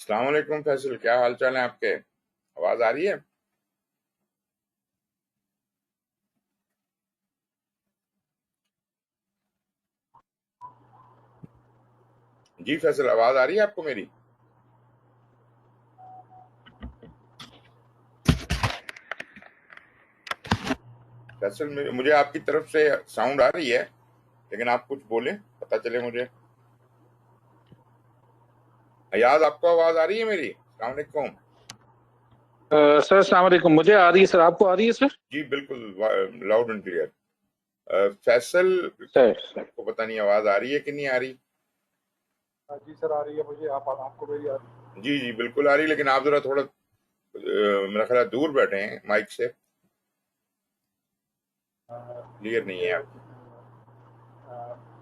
अस्सलाम वालेकुम फैसल, क्या हाल चाल है आपके? आवाज आ रही है? जी फैसल, आवाज आ रही है आपको मेरी? फैसल, मुझे आपकी तरफ से साउंड आ रही है, लेकिन आप कुछ बोले, पता चले मुझे। अयाज, आपको आवाज आ रही है मेरी? अस्सलाम वालेकुम। सर अस्सलाम वालेकुम। मुझे आ रही है सर, आपको आ रही है सर? जी बिल्कुल, loud and clear. Faisal, sir आपको पता नहीं आवाज आ रही है कि नहीं आ रही? जी सर, आ रही है मुझे। आपको मेरी आ रही जी जी बिल्कुल आ रही है, लेकिन आप जरा थोड़ा मेरा ख्याल है दूर बैठे हैं माइक से, क्लियर नहीं है आपकी।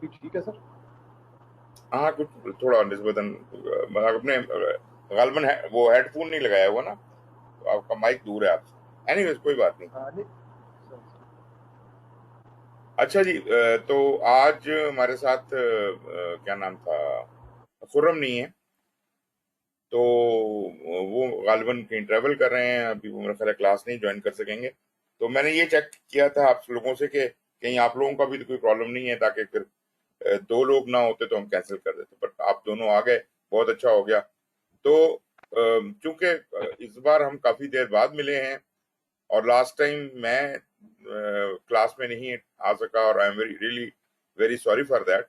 ठीक है सर। हाँ, कुछ थोड़ा निस्बतन मतलब अपने गालबन है, वो हेडफोन नहीं लगाया हुआ ना, तो आपका माइक दूर है आपसे। एनीवेज, कोई बात नहीं। नहीं सर। अच्छा जी, तो आज हमारे साथ क्या नाम था, खुर्रम नहीं है, तो वो गालिबन कहीं ट्रैवल कर रहे हैं, अभी वो मेरा ख्याल है क्लास नहीं ज्वाइन कर सकेंगे। तो मैंने ये चेक किया था आप लोगों से कि कहीं आप लोगों का भी तो कोई प्रॉब्लम नहीं है, ताकि फिर दो लोग ना होते तो हम कैंसिल कर देते, बट आप दोनों आ गए, बहुत अच्छा हो गया। तो चूंकि इस बार हम काफी देर बाद मिले हैं, और लास्ट टाइम मैं क्लास में नहीं आ सका, और I am very really very sorry for that.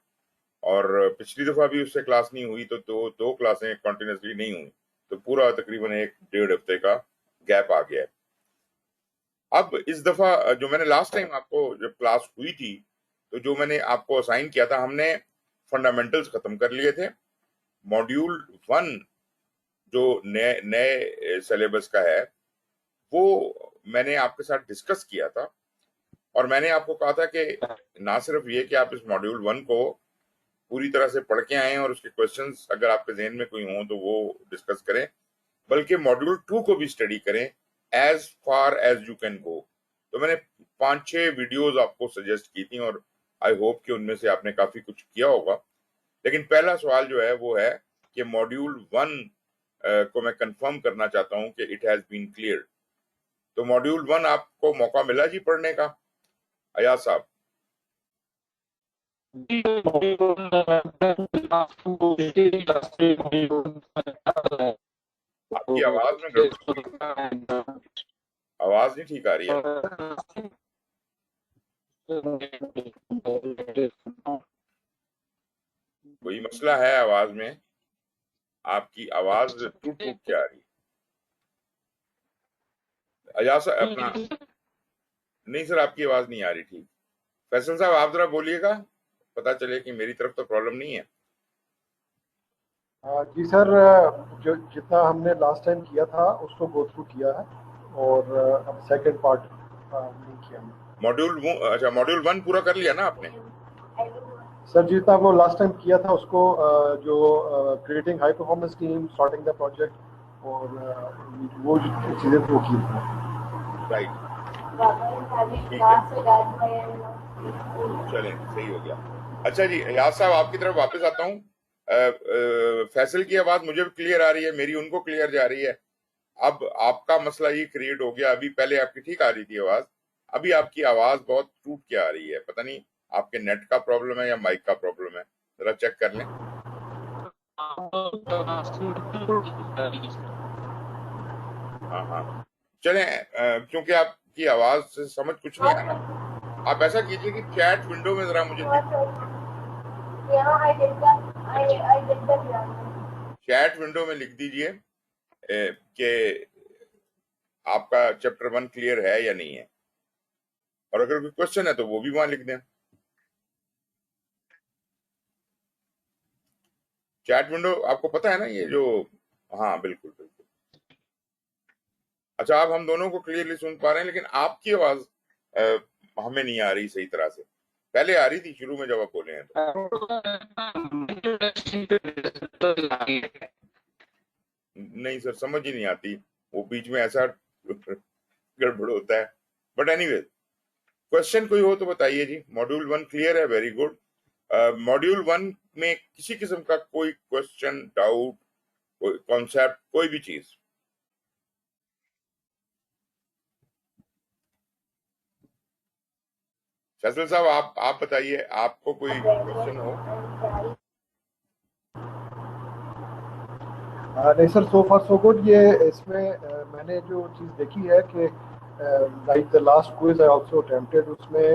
और पिछली दफा भी उससे क्लास नहीं हुई, तो दो दो क्लासें कंटिन्यूसली नहीं हुई, तो पूरा तकरीबन एक डेढ़ हफ्ते का गैप आ गया है। अब इस दफा जो मैंने लास्ट टाइम आपको जब क्लास हुई थी, तो जो मैंने आपको असाइन किया था, हमने फंडामेंटल्स खत्म कर लिए थे। मॉड्यूल 1 जो नए नए सिलेबस का है, वो मैंने आपके साथ डिस्कस किया था, और मैंने आपको कहा था कि ना सिर्फ ये कि आप इस मॉड्यूल 1 को पूरी तरह से पढ़ के आए और उसके क्वेश्चंस अगर आपके जहन में कोई हों तो वो डिस्कस करें, बल्कि मॉड्यूल 2 को भी स्टडी करें as far as you can go. तो मैंने 5-6 वीडियोस आपको सजेस्ट की थी, और आई होप कि उनमें से आपने काफी कुछ किया होगा। लेकिन पहला सवाल जो है वो है कि मॉड्यूल 1 को मैं कंफर्म करना चाहता हूं कि इट हैज बीन क्लियर। तो मॉड्यूल 1 आपको मौका मिला जी पढ़ने का, अयाज साहब? आपकी आवाज में गड़बड़ हो रही है, आवाज नहीं ठीक आ रही है। कोई मसला है आवाज में? आपकी आवाज टूट टूट के आ रही है। अयाज साहब अपना, नहीं सर, आपकी आवाज नहीं आ रही ठीक। फैसल साहब, आप जरा बोलिएगा, पता चले कि मेरी तरफ तो प्रॉब्लम नहीं है। जी सर, जो जितना हमने लास्ट टाइम किया था उसको गो थ्रू किया है, और अब सेकंड पार्ट नहीं किया हमने। अच्छा, मॉड्यूल 1 पूरा कर लिया ना आपने? सर जितना वो लास्ट टाइम किया था उसको, जो creating high performance team, starting the project, और वो चीज़ें वो की थी। राइट, ठीक है, चलें, सही हो गया। अच्छा जी, याद साहब आपकी तरफ वापस आता हूँ। फैसल की आवाज मुझे भी क्लियर आ रही है, मेरी उनको क्लियर जा रही है। अब आपका मसला ये क्रिएट हो गया, अभी पहले आपकी ठीक आ रही थी आवाज, अभी आपकी आवाज बहुत टूट के आ रही है। पता नहीं आपके नेट का प्रॉब्लम है या माइक का प्रॉब्लम है, जरा चेक कर लें। हाँ हाँ, चलें, क्योंकि आपकी आवाज से समझ कुछ नहीं आ रहा, आप ऐसा कीजिए कि चैट विंडो में जरा मुझे लिख, चैट विंडो में लिख दीजिए कि आपका चैप्टर 1 क्लियर है या नहीं है, और अगर कोई क्वेश्चन है तो वो भी वहां लिख दें। चैट विंडो आपको पता है ना, ये जो, हाँ बिल्कुल बिल्कुल। अच्छा, आप हम दोनों को क्लियरली सुन पा रहे हैं, लेकिन आपकी आवाज हमें नहीं आ रही सही तरह से। पहले आ रही थी शुरू में जब आप बोले हैं तो। नहीं सर, समझ ही नहीं आती, वो बीच में ऐसा गड़बड़ होता है। बट एनीवे, क्वेश्चन कोई हो तो बताइए जी। मॉड्यूल 1 क्लियर है, वेरी गुड। मॉड्यूल 1 में किसी किस्म का कोई क्वेश्चन, डाउट, कोई कॉन्सेप्ट, कोई भी चीज। फैसल साहब, आप बताइए, आपको कोई क्वेश्चन हो? नहीं सर, सो फार सो गुड। ये इसमें मैंने जो चीज़ देखी है कि like the last quiz I also attempted, उसमें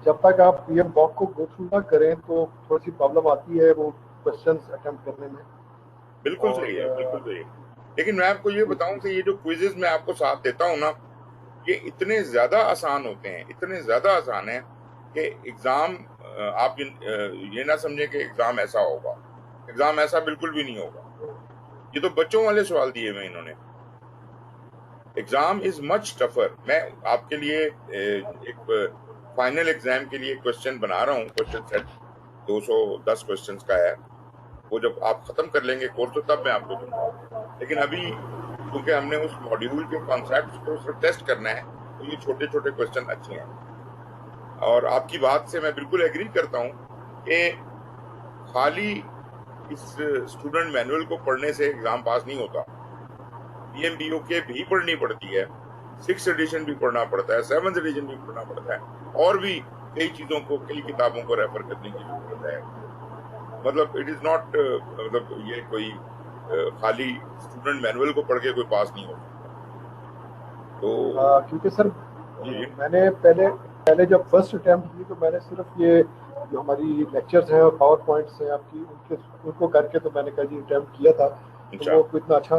जब तक आप पीएम बॉक को गो थ्रू ना करें तो थोड़ी सी प्रॉब्लम आती है वो क्वेश्चंस अटेम्प्ट करने में। बिल्कुल और सही है, बिल्कुल सही है। लेकिन मैं आपको ये बताऊं कि ये जो क्विजेज मैं आपको साथ देता हूं ना, ये इतने ज्यादा आसान होते हैं, इतने ज्यादा आसान है कि एग्जाम, आप ये ना समझे कि एग्जाम ऐसा होगा। एग्जाम ऐसा बिल्कुल भी नहीं होगा। ये तो बच्चों वाले सवाल दिए हुए इन्होंने। Exam is much tougher. मैं आपके लिए एक फाइनल एग्जाम के लिए क्वेश्चन बना रहा हूँ। क्वेश्चन सेट 210 क्वेश्चंस का है। वो जब आप खत्म कर लेंगे कोर्स तो तब मैं आपको दूंगा। लेकिन अभी क्योंकि हमने उस मॉड्यूल के कॉन्सेप्ट्स को सिर्फ टेस्ट करना है, तो ये छोटे छोटे क्वेश्चन अच्छे हैं। और आपकी बात से मैं बिल्कुल एग्री करता हूँ कि खाली इस स्टूडेंट मैनुअल को पढ़ने से एग्जाम पास नहीं होता। पीएमबीओके भी पढ़नी पड़ती है, 6th एडिशन भी पढ़ना पड़ता है, 7th एडिशन भी पढ़ना पड़ता है, और भी कई चीजों को, कई किताबों को रेफर करने की जरूरत है। मतलब इट इज नॉट, मतलब ये कोई खाली स्टूडेंट मैनुअल को पढ़ के कोई पास नहीं हो सकता। तो क्योंकि सर जी मैंने पहले पहले जब फर्स्ट अटेम्प्ट की तो मैंने सिर्फ ये जो हमारी लेक्चर्स हैं और पावर पॉइंट्स हैं आपकी, उनको करके तो मैंने कहा जी अटेम्प्ट किया था, तो अच्छा। वो इतना अच्छा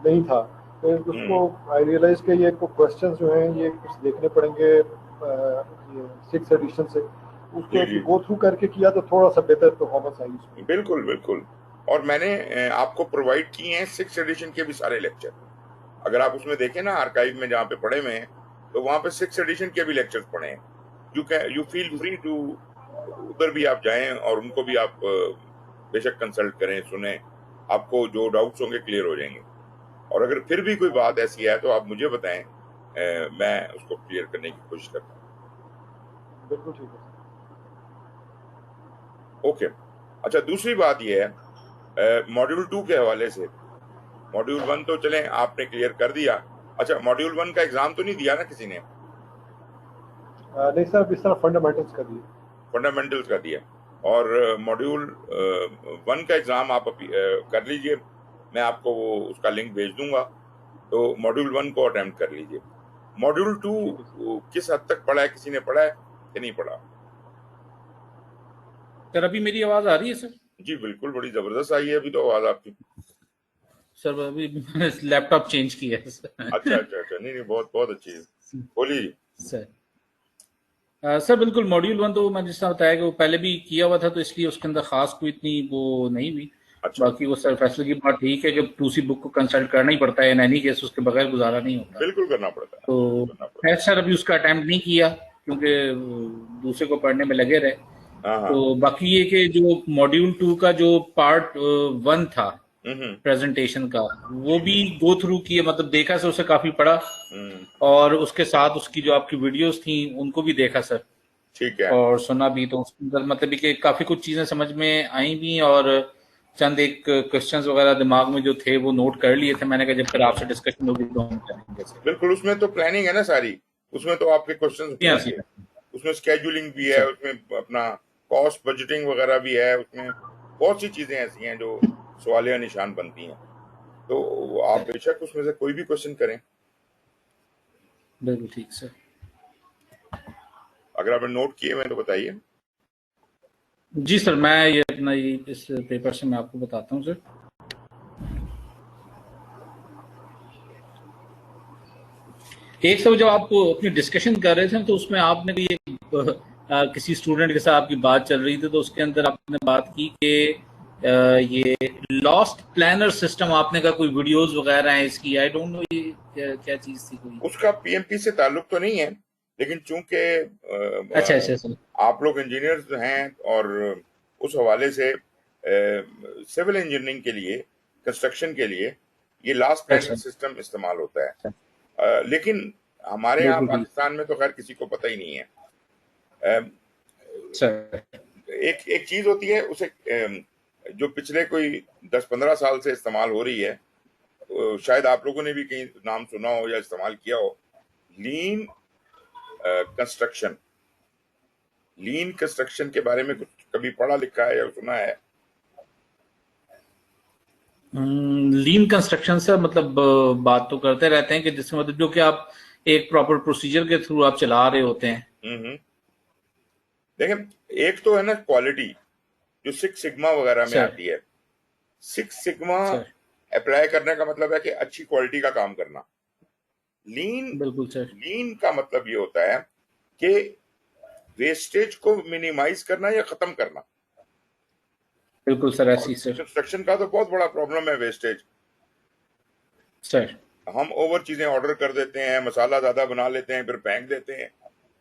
नहीं था। तो उसको हम्म। आई रियलाइज कि ये क्वेश्चंस जो हैं ये कुछ देखने पड़ेंगे ये 6th एडिशन से, जी उसको जी, गो थ्रू करके किया तो थोड़ा सा बेहतर परफॉर्मेंस आई उसमें। बिल्कुल बिल्कुल। और मैंने आपको प्रोवाइड किए हैं 6th एडिशन के भी सारे लेक्चर। अगर आप उसमें देखें ना, आर्काइव में जहाँ पे पढ़े हुए हैं, तो वहां पे 6th एडिशन के भी लेक्चर्स पढ़े हैं। यू फील फ्री टू, उधर भी आप जाएं और उनको भी आप बेशक कंसल्ट करें, सुने। आपको जो डाउट्स होंगे क्लियर हो जाएंगे। और अगर फिर भी कोई बात ऐसी है तो आप मुझे बताएं, मैं उसको क्लियर करने की कोशिश करता बिल्कुल ठीक है हूँ। ओके। अच्छा, दूसरी बात यह है, मॉड्यूल 2 के हवाले से। मॉड्यूल 1 तो चलें आपने क्लियर कर दिया। अच्छा, मॉड्यूल 1 का एग्जाम तो नहीं दिया ना किसी ने? नहीं सर, इस तरह फंडामेंटल्स कर दिए। फंडामेंटल्स का दिया। और मॉड्यूल 1 का एग्जाम आप कर लीजिए। मैं आपको वो उसका लिंक भेज दूंगा, तो मॉड्यूल 1 को अटेम्प्ट कर लीजिए। मॉड्यूल 2 ठीक है सर। किस हद तक पढ़ा है, किसी ने पढ़ा है कि नहीं पढ़ा? सर अभी मेरी आवाज आ रही है सर? जी बिल्कुल, बड़ी जबरदस्त आई है अभी तो आवाज आपकी। सर अभी मैंने लैपटॉप चेंज किया है अच्छा सर। अच्छा अच्छा, नहीं नहीं, बहुत बहुत अच्छी है। बोलिए। सर सर बिल्कुल, मॉड्यूल 1 तो मैंने जिस तरह बताया कि वो पहले भी किया हुआ था, तो इसलिए उसके अंदर खास कोई इतनी वो नहीं हुई। अच्छा, बाकी वो सर फैसले की बात ठीक है, जब 2C बुक को कंसल्ट करना ही पड़ता है इन एनी केस, उसके बगैर गुजारा नहीं होता। बिल्कुल करना पड़ता है, तो बिल्कुल करना पड़ता खैर सर अभी उसका अटेम्प्ट नहीं किया, क्योंकि दूसरे को पढ़ने में लगे रहे। है। हाँ हाँ। तो बाकी ये कि जो मॉड्यूल 2 का जो पार्ट 1 था हम्म। प्रेजेंटेशन का, वो भी गो थ्रू किए, मतलब देखा सर, उसे काफी पढ़ा। हम्म। और उसके साथ उसकी जो आपकी वीडियोस थी उनको भी देखा सर, ठीक है। और सुना भी। तो उसके अंदर मतलब कि काफी कुछ चीजें समझ में आई भी, और चंद एक क्वेश्चंस वगैरह दिमाग में जो थे वो नोट कर लिए थे मैंने, कहा जब फिर आपसे डिस्कशन होगी तो हम करेंगे सर। बिल्कुल, उसमें तो प्लानिंग है ना सारी। उसमें तो आपके क्वेश्चंस जी हाँ होंगे। सर। उसमें स्केड्यूलिंग भी है, सर उसमें अपना कॉस्ट बजटिंग वगैरह भी है, उसमें बहुत सी चीजें ऐसी हैं जो सवालिया निशान बनती हैं। तो आप बेशक उसमें से कोई भी क्वेश्चन करें। बिल्कुल ठीक सर। अगर आपने नोट किए हुए हैं तो बताइए। जी सर, मैं ये अपना ये इस पेपर से मैं आपको बताता हूँ सर। एक सब जब आप अपनी डिस्कशन कर रहे थे तो उसमें आपने भी किसी स्टूडेंट के साथ आपकी बात चल रही थी, तो उसके अंदर आपने बात की कि ये लॉस्ट प्लानर सिस्टम, आपने कहा कोई वीडियोस वगैरह हैं इसकी, आई डोंट नो ये क्या चीज थी कोई। उसका पीएमपी से ताल्लुक तो नहीं है, लेकिन चूंकि अच्छा अच्छा सर। आप लोग इंजीनियर्स हैं, और उस हवाले से सिविल इंजीनियरिंग के लिए, कंस्ट्रक्शन के लिए ये लास्ट प्लानर अच्छा सिस्टम इस्तेमाल होता है। अच्छा, लेकिन हमारे यहाँ बिल्कुल ठीक पाकिस्तान में तो खैर किसी को पता ही नहीं है। अ, सर। एक एक चीज होती है उसे, जो पिछले कोई 10-15 साल से इस्तेमाल हो रही है, शायद आप लोगों ने भी कहीं नाम सुना हो या इस्तेमाल किया हो, लीन कंस्ट्रक्शन। लीन कंस्ट्रक्शन के बारे में कुछ कभी पढ़ा लिखा है या सुना है? लीन कंस्ट्रक्शन से मतलब बात तो करते रहते हैं कि जिसमें मतलब जो कि आप एक प्रॉपर प्रोसीजर के थ्रू आप चला रहे होते हैं। देखें, एक तो है ना क्वालिटी, जो सिक्स सिग्मा वगैरह में सर आती है। सिक्स सिग्मा सर अप्लाई करने का मतलब है कि अच्छी क्वालिटी का काम करना। लीन बिल्कुल सर लीन का मतलब ये होता है कि वेस्टेज को मिनिमाइज करना या खत्म करना। बिल्कुल सर और ऐसी सर। कंस्ट्रक्शन का तो बहुत बड़ा प्रॉब्लम है वेस्टेज। सर हम ओवर चीजें ऑर्डर कर देते हैं, मसाला ज्यादा बना लेते हैं, फिर फेंक देते हैं।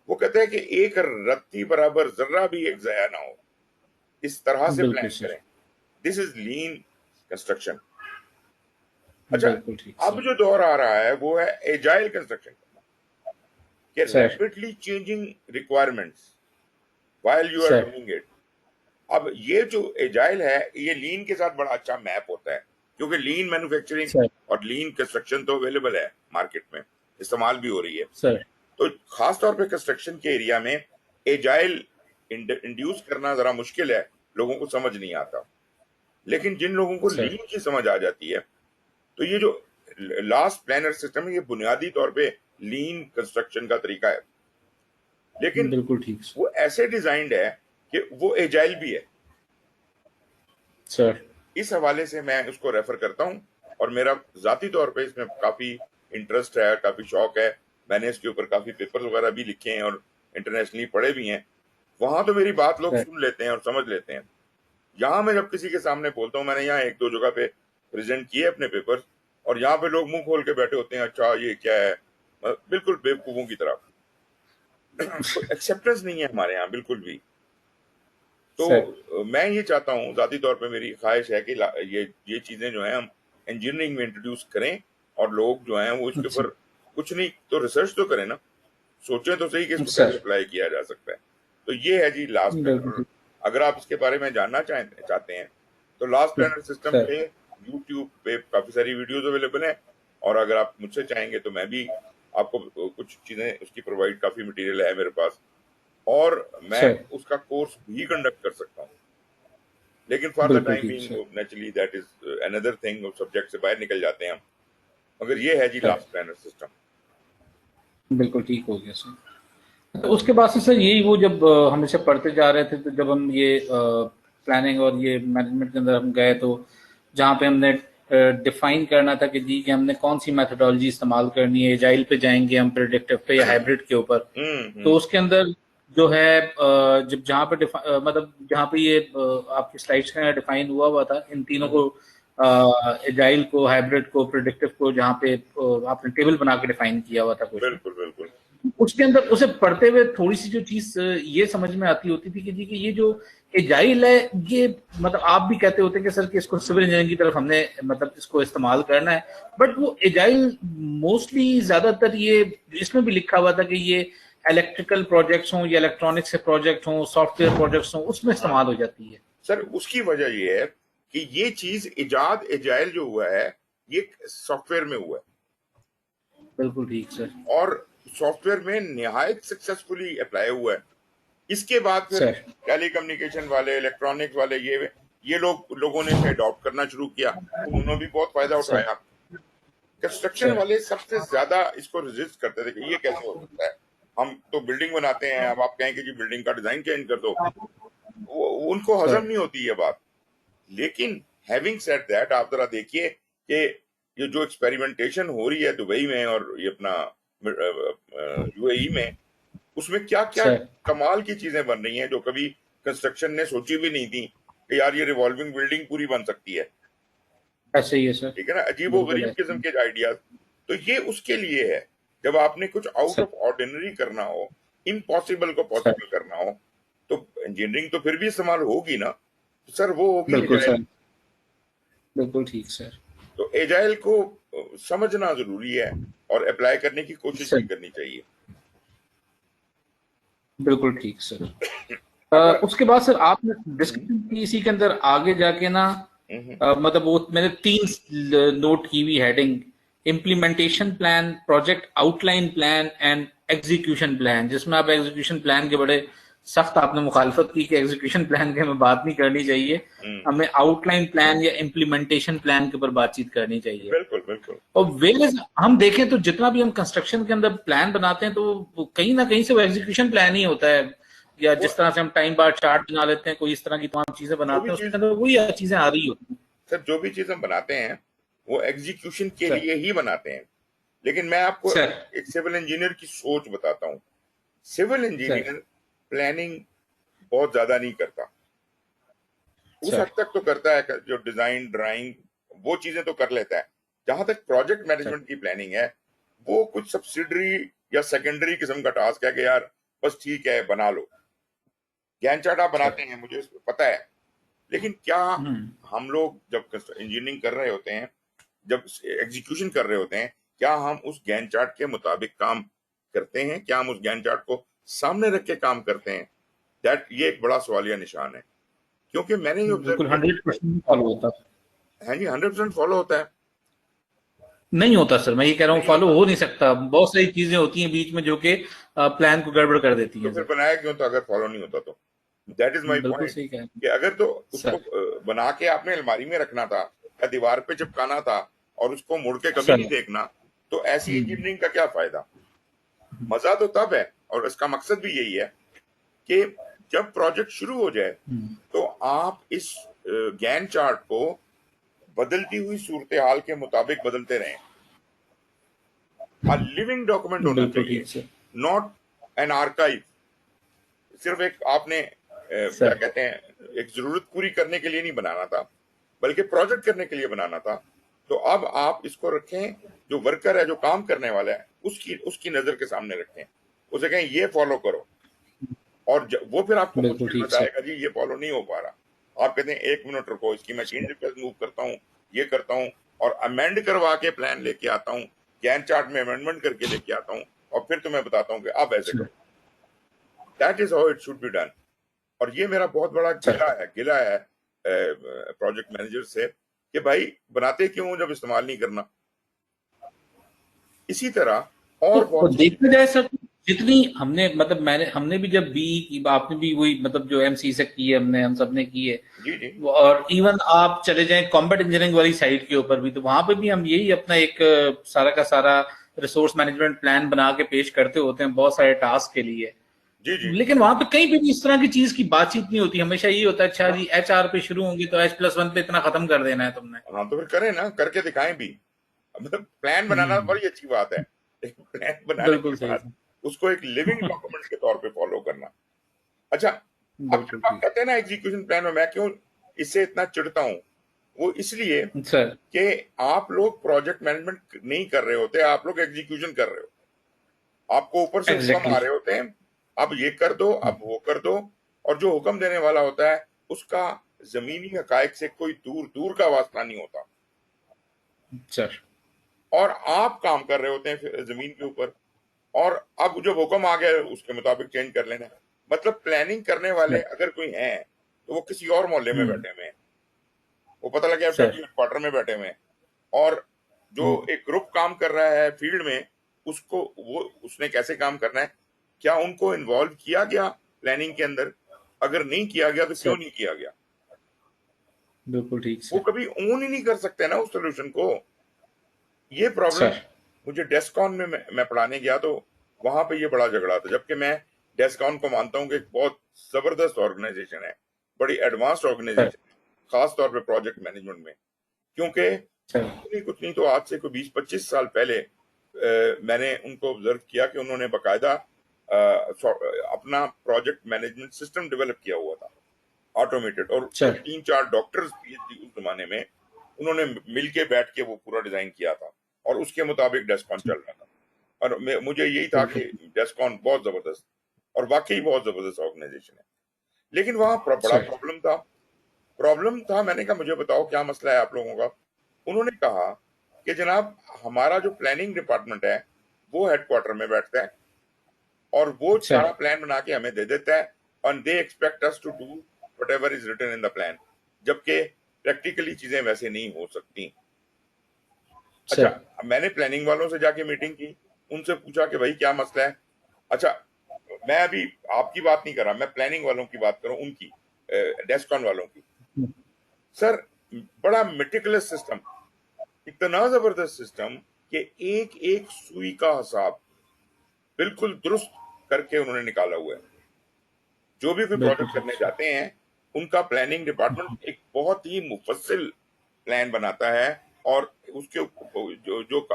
वो कहते हैं कि एक रत्ती बराबर जर्रा भी एक जया ना हो, इस तरह से बिल्कुल प्लान सर करें। This is lean construction. अच्छा, बिल्कुल ठीक अब सर। जो दौर आ रहा है वो है एजाइल कंस्ट्रक्शन के, sir rapidly changing requirements while you are sir doing it. अब ये जो एजाइल है, ये लीन के साथ बड़ा अच्छा मैप होता है, क्योंकि लीन मैन्युफैक्चरिंग सर और लीन कंस्ट्रक्शन तो अवेलेबल है मार्केट में, इस्तेमाल भी हो रही है। सर तो खासतौर पे कंस्ट्रक्शन के एरिया में एजाइल इंड्यूस करना जरा मुश्किल है, लोगों को समझ नहीं आता। लेकिन जिन लोगों को सर लीन की समझ आ जाती है, तो ये जो लास्ट प्लानर सिस्टम है, ये बुनियादी तौर पे लीन कंस्ट्रक्शन का तरीका है। लेकिन बिल्कुल ठीक सर। वो ऐसे डिजाइंड है कि वो एजाइल भी है। सर इस हवाले से मैं उसको रेफर करता हूं, और मेरा जाती तौर पे इसमें काफी इंटरेस्ट है, काफी शौक है। मैंने इसके ऊपर काफी पेपर्स वगैरह भी लिखे हैं और इंटरनेशनली पढ़े भी हैं। वहां तो मेरी बात लोग सर सुन लेते हैं और समझ लेते हैं। यहाँ मैं जब किसी के सामने बोलता हूँ, मैंने यहाँ 1-2 जगह पे प्रेजेंट किए अपने पेपर्स, और यहाँ पे लोग मुंह खोल के बैठे होते हैं, अच्छा ये क्या है, बिल्कुल बेवकूफों की तरह। कोई एक्सेप्टेंस नहीं है हमारे यहाँ बिल्कुल भी। तो सर मैं ये चाहता हूँ, जाती तौर पे मेरी ख्वाहिश है कि ये चीजें जो है हम इंजीनियरिंग में इंट्रोड्यूस करें, और लोग जो हैं वो इसके अच्छा ऊपर कुछ नहीं तो रिसर्च तो करें ना, सोचें तो सही कि इसको कैसे सर अप्लाई किया जा सकता है। तो ये है जी लास्ट बिल्कुल प्लानर। ठीक। अगर आप इसके बारे में जानना चाहते हैं, तो लास्ट प्लानर सिस्टम सर पे यूट्यूब पे काफी सारी वीडियोस अवेलेबल हैं, और अगर आप मुझसे चाहेंगे तो मैं भी आपको कुछ चीजें उसकी प्रोवाइड, काफी मटेरियल है मेरे पास, और मैं सर उसका कोर्स भी कंडक्ट कर सकता हूँ। लेकिन फॉर द बिल्कुल टाइम ठीक being, sir. Naturally that is another thing, subject से बाहर निकल जाते हैं हम। मगर ये है जी सर लास्ट प्लानर सिस्टम। बिल्कुल ठीक हो गया सर। तो उसके बाद से सर यही वो जब हम इसे पढ़ते जा रहे थे तो जब हम ये प्लानिंग और ये मैनेजमेंट के अंदर हम गए तो जहाँ पे हमने डिफाइन करना था कि जी कि हमने कौन सी मेथोडोलॉजी इस्तेमाल करनी है, एजाइल पे जाएंगे हम, प्रेडिक्टिव पे या हाइब्रिड के ऊपर। तो हम्म। उसके अंदर जो है जब जहाँ पे मतलब जहाँ पे ये आपकी स्लाइड्स में डिफाइन हुआ था इन तीनों को, एजाइल को, हाइब्रिड को, प्रेडिक्टिव को, जहाँ पे आपने टेबल बना के डिफाइन किया हुआ था क्वेश्चन, बिल्कुल बिल्कुल। उसके अंदर उसे पढ़ते हुए थोड़ी सी जो चीज ये समझ में आती होती थी कि जी कि ये जो एजाइल है, ये मतलब आप भी कहते होते कि सर कि इसको सिविल इंजीनियरिंग की तरफ हमने मतलब इसको इस्तेमाल करना है, बट वो एजाइल मोस्टली ज्यादातर ये इसमें भी लिखा हुआ था कि ये इलेक्ट्रिकल प्रोजेक्ट्स हों या इलेक्ट्रॉनिक्स से प्रोजेक्ट हों, सॉफ्टवेयर प्रोजेक्ट्स हों, उसमें इस्तेमाल हो जाती है। सर उसकी वजह ये है कि ये चीज इजाद एजाइल जो हुआ है, ये सॉफ्टवेयर में हुआ है, बिल्कुल ठीक सर। और सॉफ्टवेयर में निहायत सक्सेसफुली अप्लाई हुआ है। इसके बाद फिर सर टेलीकम्युनिकेशन वाले, इलेक्ट्रॉनिक्स वाले, ये लोगों ने इसे अडॉप्ट करना शुरू किया, उन्होंने भी बहुत फायदा सर उठाया। कंस्ट्रक्शन सर वाले सबसे ज्यादा इसको रेजिस्ट करते थे कि ये कैसे हो सकता है, हम तो बिल्डिंग बनाते हैं, अब आप कहें कि जी बिल्डिंग का डिजाइन चेंज कर दो, वो उनको हजम सर नहीं होती ये बात। लेकिन हैविंग सेड दैट, आप जरा देखिए कि ये जो एक्सपेरिमेंटेशन हो रही है दुबई में और ये अपना यूएई में, उसमें क्या क्या सर कमाल की चीजें बन रही हैं जो कभी कंस्ट्रक्शन ने सोची भी नहीं थी कि यार ये रिवॉल्विंग बिल्डिंग पूरी बन सकती है। ऐसे ही है सर। ठीक है ना, अजीबो बिल्कुल गरीब किस्म ऐसे ही। के आइडियाज। तो ये उसके लिए है, जब आपने कुछ आउट सर ऑफ ऑर्डिनरी करना हो, इम्पॉसिबल को सर पॉसिबल करना हो, तो इंजीनियरिंग तो फिर भी इस्तेमाल होगी ना। तो सर वो होगी बिल्कुल एजाइल। सर। बिल्कुल ठीक सर। तो एजाइल को समझना जरूरी है, और अप्लाई करने की कोशिश भी सर करनी चाहिए। बिल्कुल ठीक सर। अगर उसके बाद सर आपने डिस्कशन की इसी के अंदर आगे जाके ना, हम्म, मतलब वो मैंने 3 नोट की हुई heading: implementation plan, project outline plan and execution plan, जिसमें आप एग्जीक्यूशन प्लान के बड़े सख्त आपने मुखालफत की कि एग्जीक्यूशन प्लान की हमें बात नहीं करनी चाहिए, हम्म, हमें आउटलाइन प्लान या इम्प्लीमेंटेशन प्लान के ऊपर बातचीत करनी चाहिए। बिल्कुल बिल्कुल। और वेयर हम देखें तो जितना भी हम कंस्ट्रक्शन के अंदर प्लान बनाते हैं तो वो कहीं ना कहीं से वो एग्जीक्यूशन प्लान ही होता है, या वो जिस तरह से हम टाइम बार चार्ट बना लेते हैं, कोई इस तरह की तमाम चीजें जो बनाते भी हैं, उसके चीज अंदर वही चीजें आ रही होती हैं। सर, जो भी चीज हम बनाते हैं वो एग्जीक्यूशन के सर लिए ही बनाते हैं। लेकिन मैं आपको सर एक सिविल इंजीनियर की सोच बताता हूँ। सिविल सर इंजीनियर प्लानिंग बहुत ज्यादा नहीं करता। उस सर हद तक तो करता है जो डिजाइन ड्राइंग वो चीजें तो कर लेता है। जहां तक प्रोजेक्ट सर मैनेजमेंट की प्लानिंग है, वो कुछ सब्सिडरी या सेकेंडरी किस्म का टास्क है कि यार बस ठीक है बना लो। गैन चार्ट आप सर बनाते हैं, मुझे पता है। लेकिन क्या हम्म हम लोग जब इंजीनियरिंग कर रहे होते हैं, जब एग्जीक्यूशन कर रहे होते हैं, क्या हम उस गैन चार्ट के मुताबिक काम करते हैं? क्या हम उस गैन चार्ट को सामने रख के काम करते हैं? दैट ये एक बड़ा सवालिया निशान है। क्योंकि मैंने ये ऑब्जर्व बिल्कुल किया। 100% फॉलो होता। हाँ जी, 100% फॉलो होता है। नहीं होता सर, मैं ये कह रहा हूँ नहीं फॉलो होता हो नहीं सकता, बहुत सारी चीजें होती हैं बीच में जो कि प्लान को गड़बड़ कर देती तो हैं फिर सर। बनाया क्यों था अगर फॉलो नहीं होता तो? दैट इज माय बिल्कुल पॉइंट। सही कह रहे हैं कि अगर तो उसको सर। बना के आपने अलमारी में रखना था या दीवार पे चिपकाना था और उसको मुड़ के कभी सर नहीं देखना, तो ऐसी हम्म इंजीनियरिंग का क्या फायदा? मजा तो तब है, और इसका मकसद भी यही है कि जब प्रोजेक्ट शुरू हो जाए हम्म, तो आप इस गैन चार्ट को बदलती हुई सूरत हाल के मुताबिक बदलते रहें। लिविंग डॉक्यूमेंट होना बिल्कुल चाहिए, ठीक सर। Not an archive. सिर्फ एक आपने क्या सर कहते हैं, एक जरूरत पूरी करने के लिए नहीं बनाना था, बल्कि प्रोजेक्ट करने के लिए बनाना था। तो अब आप इसको रखें, जो वर्कर है, जो काम करने वाला है, उसकी उसकी नजर के सामने रखें, उसे कहें ये फॉलो करो। और वो फिर आपको बिल्कुल मुश्किल ठीक सर। बताएगा जी ये फॉलो नहीं हो पा रहा। आप कहते हैं एक मिनट रुको, इसकी मैं चेंज रिक्वेस्ट मूव करता हूँ, ये करता हूँ, और अमेंड करवा के प्लान लेके आता हूँ, गैन चार्ट में अमेंडमेंट करके लेके आता हूँ, और फिर तुम्हें बताता हूँ कि अब ऐसे सर करो। That is how it should be done. और ये मेरा बहुत बड़ा सर गिला है प्रोजेक्ट मैनेजर से कि भाई बनाते क्यों हो जब इस्तेमाल नहीं करना। इसी तरह और तो बहुत सी देखा चीजें। जाए सर, जितनी हमने मतलब हमने भी जब बी की, आपने भी वही मतलब जो एमसी से की है, हम सब ने की है, जी जी और इवन आप चले जाएं कॉम्बैट इंजीनियरिंग वाली साइड के ऊपर भी, तो वहां पे भी हम यही अपना एक सारा का सारा रिसोर्स मैनेजमेंट प्लान बना के पेश करते होते हैं बहुत सारे टास्क के लिए। जी जी। लेकिन वहां पे कहीं पे भी इस तरह की चीज की बातचीत नहीं होती, हमेशा यही होता है अच्छा हाँ जी एचआर पे शुरू होंगी तो H+1 पे इतना खत्म कर देना है तुमने। हाँ, तो फिर करें ना, करके दिखाएं भी। मतलब प्लान बनाना हम्म, बड़ी अच्छी बात है, लेकिन प्लान बनाने के बिल्कुल सही बाद सर। उसको एक लिविंग डॉक्यूमेंट के तौर पे फॉलो करना। अच्छा, अब बिल्कुल जब आप ठीक कहते हैं ना एग्जीक्यूशन प्लान में, मैं क्यों इससे इतना चिढ़ता हूँ, वो इसलिए सर। कि आप लोग प्रोजेक्ट मैनेजमेंट नहीं कर रहे होते, आप लोग एग्जीक्यूशन कर रहे हो। आपको ऊपर से हुक्म आ एग्जैक्टली। रहे होते हैं, अब ये कर दो, अब वो कर दो। और जो हुक्म देने वाला होता है उसका जमीनी हकायक से कोई दूर दूर का वास्ता नहीं होता, सर और आप काम कर रहे होते हैं फिर जमीन के ऊपर। और अब जब हुक्म आ गया उसके मुताबिक चेंज कर लेना है। मतलब प्लानिंग करने वाले सर अगर कोई हैं तो वो किसी और मोहल्ले में हम्म बैठे हुए हैं, वो पता लगा सर डब्ल्यू क्वार्टर में बैठे हुए हैं। और जो हम्म, एक ग्रुप काम कर रहा है फील्ड में, उसको वो उसने कैसे काम करना है, क्या उनको इन्वॉल्व किया गया प्लानिंग के अंदर? अगर नहीं किया गया तो क्यों सर नहीं किया गया? बिल्कुल ठीक वो सर। कभी ओन ही नहीं कर सकते ना उस सोल्यूशन को। ये प्रॉब्लम सर मुझे डेस्कॉन में मैं पढ़ाने गया तो वहां पे ये बड़ा झगड़ा था। जबकि मैं डेस्कॉन को मानता हूँ कि एक बहुत जबरदस्त ऑर्गेनाइजेशन है, बड़ी एडवांस्ड सर ऑर्गेनाइजेशन है, खास तौर पे प्रोजेक्ट मैनेजमेंट में। क्योंकि सर कुछ नहीं तो आज से कोई 20-25 साल पहले मैंने उनको ऑब्जर्व किया कि उन्होंने बकायदा अपना प्रोजेक्ट मैनेजमेंट सिस्टम डेवलप किया हुआ था, ऑटोमेटेड। और सर 3-4 डॉक्टर्स पीएचडी उस जमाने में उन्होंने मिलके बैठ के वो पूरा डिजाइन किया था, और उसके मुताबिक डेस्कॉन चल रहा था। और मुझे यही था बिल्कुल कि डेस्कॉन बहुत जबरदस्त, और वाकई बहुत जबरदस्त ऑर्गेनाइजेशन है। लेकिन वहां बड़ा सर। प्रॉब्लम था। मैंने कहा मुझे बताओ क्या मसला है आप लोगों का। उन्होंने कहा कि जनाब हमारा जो प्लानिंग डिपार्टमेंट है वो हेडक्वार्टर में बैठता है, और वो सर सारा प्लान बना के हमें दे देता है, and they expect us to do whatever is written in the plan, जबकि प्रैक्टिकली चीजें वैसे नहीं हो सकती। अच्छा, सर मैंने प्लानिंग वालों से जाके मीटिंग की, उनसे पूछा कि भाई क्या मसला है। अच्छा, मैं अभी आपकी बात नहीं कर रहा, मैं प्लानिंग वालों की बात कर रहा हूं, उनकी डेस्कॉन वालों की। सर बड़ा मेटिकुलस सिस्टम, इतना जबरदस्त सिस्टम कि एक एक सुई का हिसाब बिल्कुल दुरुस्त करके उन्होंने निकाला हुआ है। जो भी कोई बिल्कुल प्रोजेक्ट ठीक करने सर। जाते हैं, उनका प्लानिंग डिपार्टमेंट एक बहुत ही मुफस्सिल प्लान बनाता है, और उसके जो जो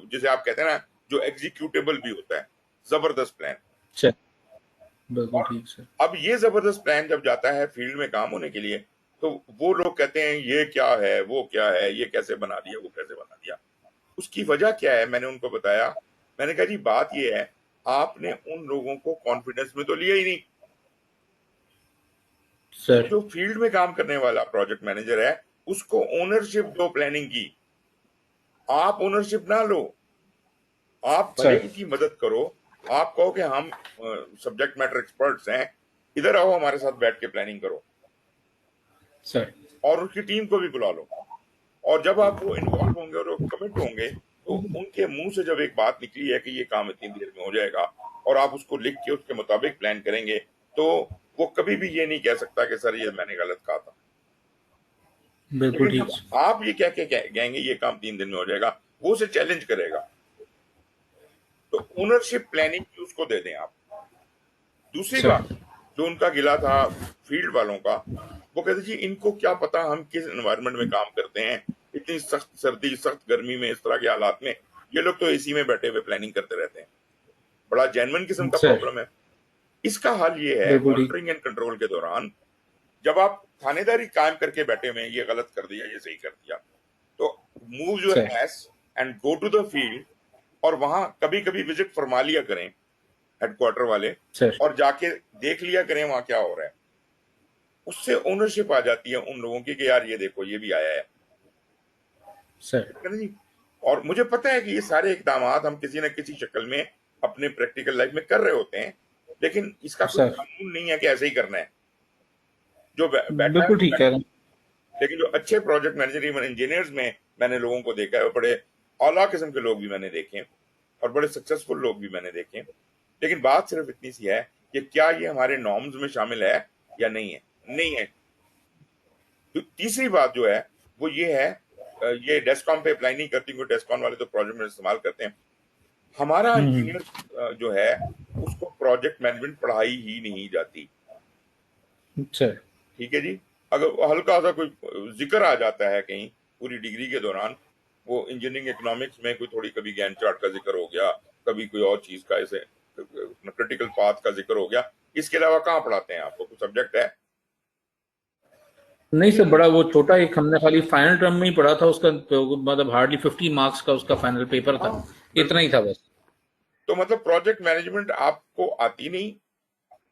जिसे आप कहते हैं ना, जो एग्जीक्यूटेबल भी होता है, जबरदस्त प्लान। सर बिल्कुल और ठीक सर। अब ये जबरदस्त प्लान जब जाता है फील्ड में काम होने के लिए, तो वो लोग कहते हैं ये क्या है, वो क्या है, ये कैसे बना दिया, वो कैसे बना दिया। उसकी वजह क्या है, मैंने उनको बताया। मैंने कहा जी बात ये है, आपने उन लोगों को कॉन्फिडेंस में तो लिया ही नहीं। सर जो फील्ड में काम करने वाला प्रोजेक्ट मैनेजर है, उसको ओनरशिप दो प्लानिंग की। आप ओनरशिप ना लो, आप भले सर की मदद करो। आप कहो कि हम सब्जेक्ट मैटर एक्सपर्ट्स हैं, इधर आओ हमारे साथ बैठ के प्लानिंग करो, सर और उसकी टीम को भी बुला लो। और जब आप वो इन्वॉल्व होंगे और वो कमिट होंगे, तो उनके मुंह से जब एक बात निकली है कि ये काम इतनी देर में हो जाएगा, और आप उसको लिख के उसके मुताबिक प्लान करेंगे, तो वो कभी भी ये नहीं कह सकता कि सर ये मैंने गलत कहा था। बिल्कुल लेकिन ठीक जब सर। आप ये कह के कहेंगे ये काम 3 दिन में हो जाएगा, वो उसे चैलेंज करेगा। तो ओनरशिप प्लानिंग की उसको दे दें आप। दूसरी सर बात जो उनका गिला था फील्ड वालों का, वो कहते जी इनको क्या पता हम किस एनवायरनमेंट में काम करते हैं, इतनी सख्त सर्दी, सख्त गर्मी में, इस तरह के हालात में ये लोग तो एसी में बैठे हुए प्लानिंग करते रहते हैं। बड़ा जेन्युइन किस्म का सर प्रॉब्लम है। इसका हल ये है, बिल्कुल ठीक। मॉनिटरिंग एंड कंट्रोल के दौरान जब आप थानेदारी कायम करके बैठे हुए हैं, ये गलत कर दिया, ये सही कर दिया, तो move your sir ass and go to the field, और वहां कभी कभी विजिट फरमा लिया करें हेडक्वार्टर वाले, सर और जाके देख लिया करें वहां क्या हो रहा है। उससे ओनरशिप आ जाती है उन लोगों की कि यार ये देखो ये भी आया है। सर ठीक है ना जी। और मुझे पता है कि ये सारे इकदाम हम किसी न किसी शक्ल में अपने प्रैक्टिकल लाइफ में कर रहे होते हैं, लेकिन इसका कोई सर कानून नहीं है कि ऐसे ही करना है। जो बैठा है बिल्कुल वो ठीक कह बैठा रहे है। हैं। लेकिन जो अच्छे प्रोजेक्ट मैनेजर, इवन इंजीनियर्स में मैंने लोगों को देखा है, बड़े आला किस्म के लोग भी मैंने देखे हैं, और बड़े सक्सेसफुल लोग भी मैंने देखे हैं। लेकिन बात सिर्फ इतनी सी है कि क्या ये हमारे नॉर्म्स में शामिल है या नहीं है। नहीं है। तो तीसरी बात जो है वो ये है, ये डेस्कॉम पे अप्लाई नहीं करती, क्योंकि डेस्कॉम वाले तो प्रोजेक्ट में इस्तेमाल करते हैं। हमारा हम्म। इंजीनियर जो है उसको प्रोजेक्ट मैनेजमेंट पढ़ाई ही नहीं जाती। सर ठीक है जी। अगर हल्का सा कोई जिक्र आ जाता है कहीं पूरी डिग्री के दौरान, वो इंजीनियरिंग इकोनॉमिक्स में कोई थोड़ी कभी गैंट चार्ट का जिक्र हो गया, कभी कोई और चीज का, ऐसे क्रिटिकल पाथ का जिक्र हो गया, इसके अलावा कहाँ पढ़ाते हैं आपको? कोई सब्जेक्ट है? नहीं सर, बड़ा वो छोटा एक हमने खाली फाइनल टर्म में ही पढ़ा था उसका, तो मतलब हार्डली 50 मार्क्स का उसका फाइनल पेपर था, हाँ, इतना ही बिल्कुल। था बस। तो मतलब प्रोजेक्ट मैनेजमेंट आपको आती नहीं,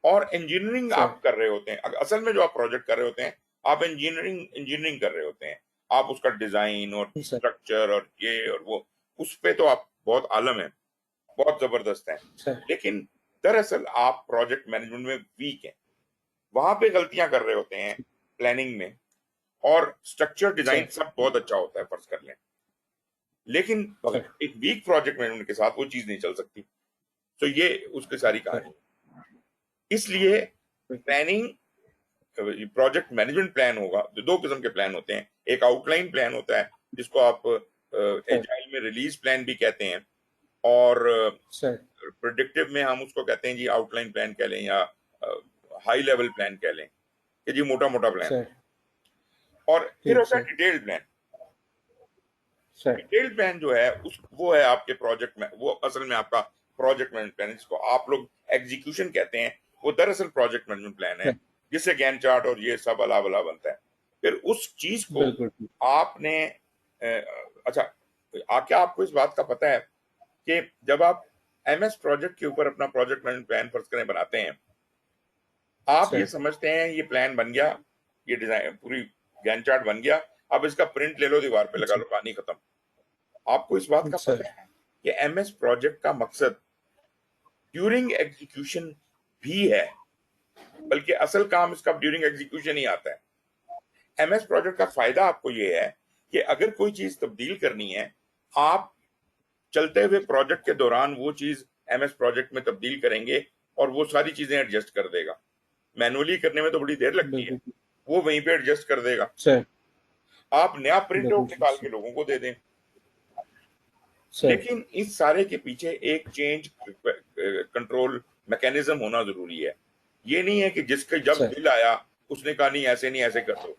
और इंजीनियरिंग सर आप कर रहे होते हैं। असल में जो आप प्रोजेक्ट कर रहे होते हैं, आप इंजीनियरिंग इंजीनियरिंग कर रहे होते हैं। आप उसका डिजाइन और सर स्ट्रक्चर और ये और वो, उस पे तो आप बहुत आलम है, बहुत जबरदस्त है। सर लेकिन दरअसल आप प्रोजेक्ट मैनेजमेंट में वीक हैं, वहां पे गलतियां कर रहे होते हैं प्लानिंग में। और स्ट्रक्चर डिजाइन सर सब बहुत अच्छा होता है, फर्ज कर लें, लेकिन सर एक वीक प्रोजेक्ट मैनेजमेंट के साथ वो चीज नहीं चल सकती। तो ये उसकी सारी सर कहानी। इसलिए प्लानिंग, प्रोजेक्ट मैनेजमेंट प्लान होगा, जो दो किस्म के प्लान होते हैं। एक आउटलाइन प्लान होता है, जिसको आप सर एजाइल में रिलीज प्लान भी कहते हैं, और सर प्रिडिक्टिव में हम उसको कहते हैं जी आउटलाइन प्लान कह लें, या हाई लेवल प्लान कह लें, कि जी मोटा मोटा प्लान। सर और फिर ठीक होता है sir. Detailed plan. Sir detailed plan जो है उस वो है आपके प्रोजेक्ट में, वो असल में आपका प्रोजेक्ट मैनेजमेंट प्लान, जिसको आप लोग एग्जीक्यूशन कहते हैं, वो दरअसल प्रोजेक्ट मैनेजमेंट प्लान है, सर जिससे गैन चार्ट और ये सब अला बला बनता है। फिर उस चीज को बिल्कुल ठीक। आपने अच्छा, क्या आपको इस बात का पता है कि जब आप एमएस प्रोजेक्ट के ऊपर अपना प्रोजेक्ट मैनेजमेंट प्लान फर्ज करें बनाते हैं, आप ये सर समझते हैं ये प्लान बन गया, ये डिजाइन पूरी गैन चार्ट बन गया, अब इसका प्रिंट ले लो, दीवार पे लगा लो, कहानी खत्म। आपको इस बात का सर पता है कि एमएस प्रोजेक्ट का मकसद ड्यूरिंग एग्जीक्यूशन भी है बल्कि असल काम इसका ड्यूरिंग एग्जीक्यूशन ही आता है। एमएस प्रोजेक्ट का फायदा आपको ये है कि अगर कोई चीज तब्दील करनी है, आप चलते हुए प्रोजेक्ट के दौरान वो चीज एमएस प्रोजेक्ट में तब्दील करेंगे और वो सारी चीजें एडजस्ट कर देगा। मैनुअली करने में तो बड़ी देर लगती है, बिल्कुल वो वहीं पे एडजस्ट कर देगा। सर, आप नया प्रिंट आउट बिल्कुल ठीक निकाल के सर। लोगों को दे दें। सर लेकिन इस सारे के पीछे एक चेंज कंट्रोल मैकेनिज्म होना जरूरी है। ये नहीं है कि जिसका जब सर बिल आया उसने कहा नहीं ऐसे कर दो।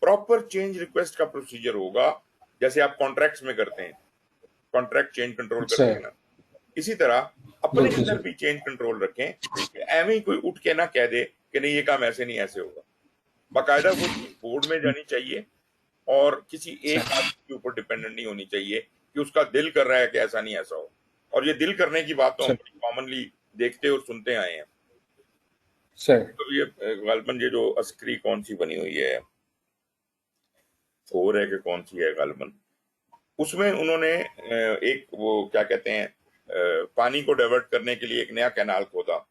प्रॉपर चेंज रिक्वेस्ट का प्रोसीजर होगा, जैसे आप कॉन्ट्रैक्ट्स में करते हैं, कॉन्ट्रैक्ट चेंज कंट्रोल करते हैं सर, ना, इसी तरह अपने बिल्कुल अंदर सर। भी चेंज कंट्रोल रखें कि एवं ही कोई उठ के ना कह दे कि नहीं ये काम ऐसे नहीं ऐसे होगा। बाकायदा वो चीज बोर्ड में जानी चाहिए और किसी एक सर आदमी के ऊपर डिपेंडेंट नहीं होनी चाहिए कि उसका दिल कर रहा है कि ऐसा नहीं ऐसा हो। और ये दिल करने की बात तो हम सर कॉमनली देखते और सुनते आए हैं। सर तो ये गालबन ये जो अस्क्री कौन सी बनी हुई है, 4 है कि कौन सी है गालबन, उसमें उन्होंने एक वो क्या कहते हैं पानी को डाइवर्ट करने के लिए एक नया कैनाल खोदा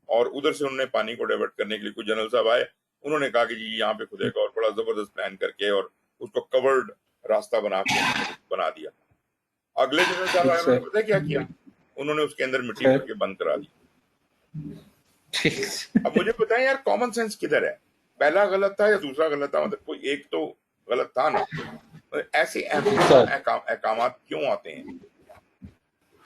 और उधर से उन्होंने पानी को डाइवर्ट करने के लिए कुछ जनरल साहब आए, उन्होंने कहा कि जी यहाँ पे खुदेगा और बड़ा जबरदस्त प्लान करके और उसको कवर्ड रास्ता बना के बना दिया। अगले जनरल साहब आए, उन्होंने सर पता है क्या किया, उन्होंने उसके अंदर मिट्टी भर सर के बंद करा दी। ठीक। अब मुझे बताएं यार कॉमन सेंस किधर है, पहला गलत था या दूसरा गलत था, मतलब कोई एक तो गलत था ना। ऐसे सर अहकाम क्यों आते हैं?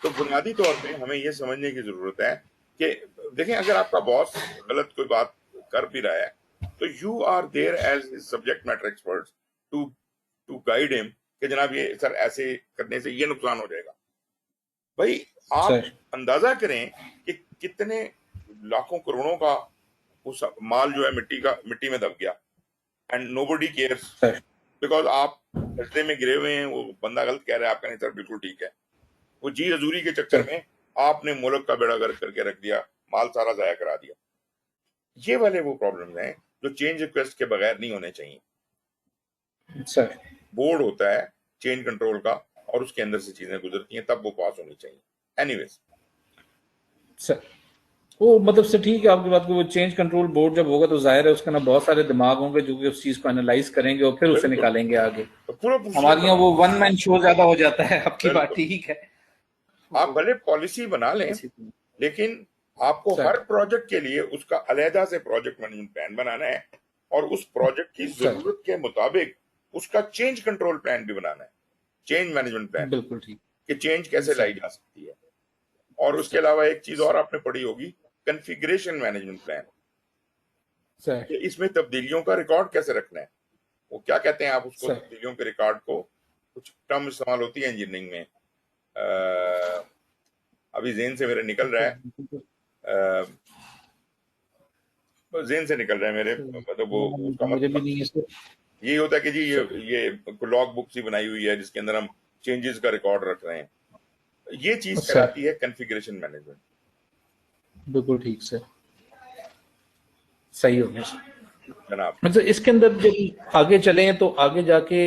तो बुनियादी तौर पे हमें ये समझने की जरूरत है कि देखें, अगर आपका बॉस गलत कोई बात कर भी रहा है तो you are there as subject matter expert to to guide him कि जनाब ये सर ऐसे करने से ये नुकसान हो जाएगा। भाई आप सर अंदाजा करें कि कितने लाखों करोड़ों का उस माल जो है मिट्टी में दब गया and nobody cares, sir because आप सजदे में गिरे हुए हैं, वो बंदा गलत कह रहा है, आपका नहीं सर बिल्कुल ठीक है। वो जी हजूरी के चक्कर सर में आपने मुल्क का बेड़ा गर्क करके रख दिया, माल सारा जाया करा दिया। ये वाले वो प्रॉब्लम्स हैं जो चेंज रिक्वेस्ट के बगैर नहीं होने चाहिए। सर बोर्ड होता है चेंज कंट्रोल का और उसके अंदर से चीजें गुजरती हैं, तब वो पास होनी चाहिए। एनीवेज सर वो मतलब से ठीक है आपकी बात को, वो चेंज कंट्रोल बोर्ड जब होगा तो जाहिर है उसके ना बहुत सारे दिमाग होंगे जो कि उस चीज को एनालाइज करेंगे और फिर उसे बिल्कुल, निकालेंगे आगे। तो पूरा प्रोसीजर हमारे यहाँ बना, वो वन मैन शो ज्यादा हो जाता है। आपकी बात बिल्कुल। ठीक है। आप वो भले पॉलिसी बना लें, ऐसी लेकिन आपको सर हर प्रोजेक्ट के लिए उसका अलहदा से प्रोजेक्ट मैनेजमेंट प्लान बनाना है और उस प्रोजेक्ट की सर जरूरत के मुताबिक उसका चेंज कंट्रोल प्लान भी बनाना है, चेंज मैनेजमेंट प्लान, बिल्कुल ठीक कि चेंज कैसे लाई सर जा सकती है। और उसके सर अलावा एक चीज और सर आपने पढ़ी होगी, कन्फिग्रेशन मैनेजमेंट प्लान, सर कि इसमें तब्दीलियों का रिकॉर्ड कैसे रखना है। वो क्या कहते हैं आप उसको, सर तब्दीलियों के रिकॉर्ड को, कुछ टर्म इस्तेमाल होती है इंजीनियरिंग में, अभी जेन से मेरे निकल रहा है, जेन से निकल रहा है मेरे, मतलब वो उसका मुझे भी मतलब नहीं है सर। यही होता है कि जी सर ये लॉग बुक सी बनाई हुई है जिसके अंदर हम चेंजेस का रिकॉर्ड रख रहे हैं। ये चीज सर कहलाती है कॉन्फ़िगरेशन मैनेजमेंट। बिल्कुल ठीक सर, सही हो गया सर। जनाब मतलब इसके अंदर जब आगे चलें तो आगे जाके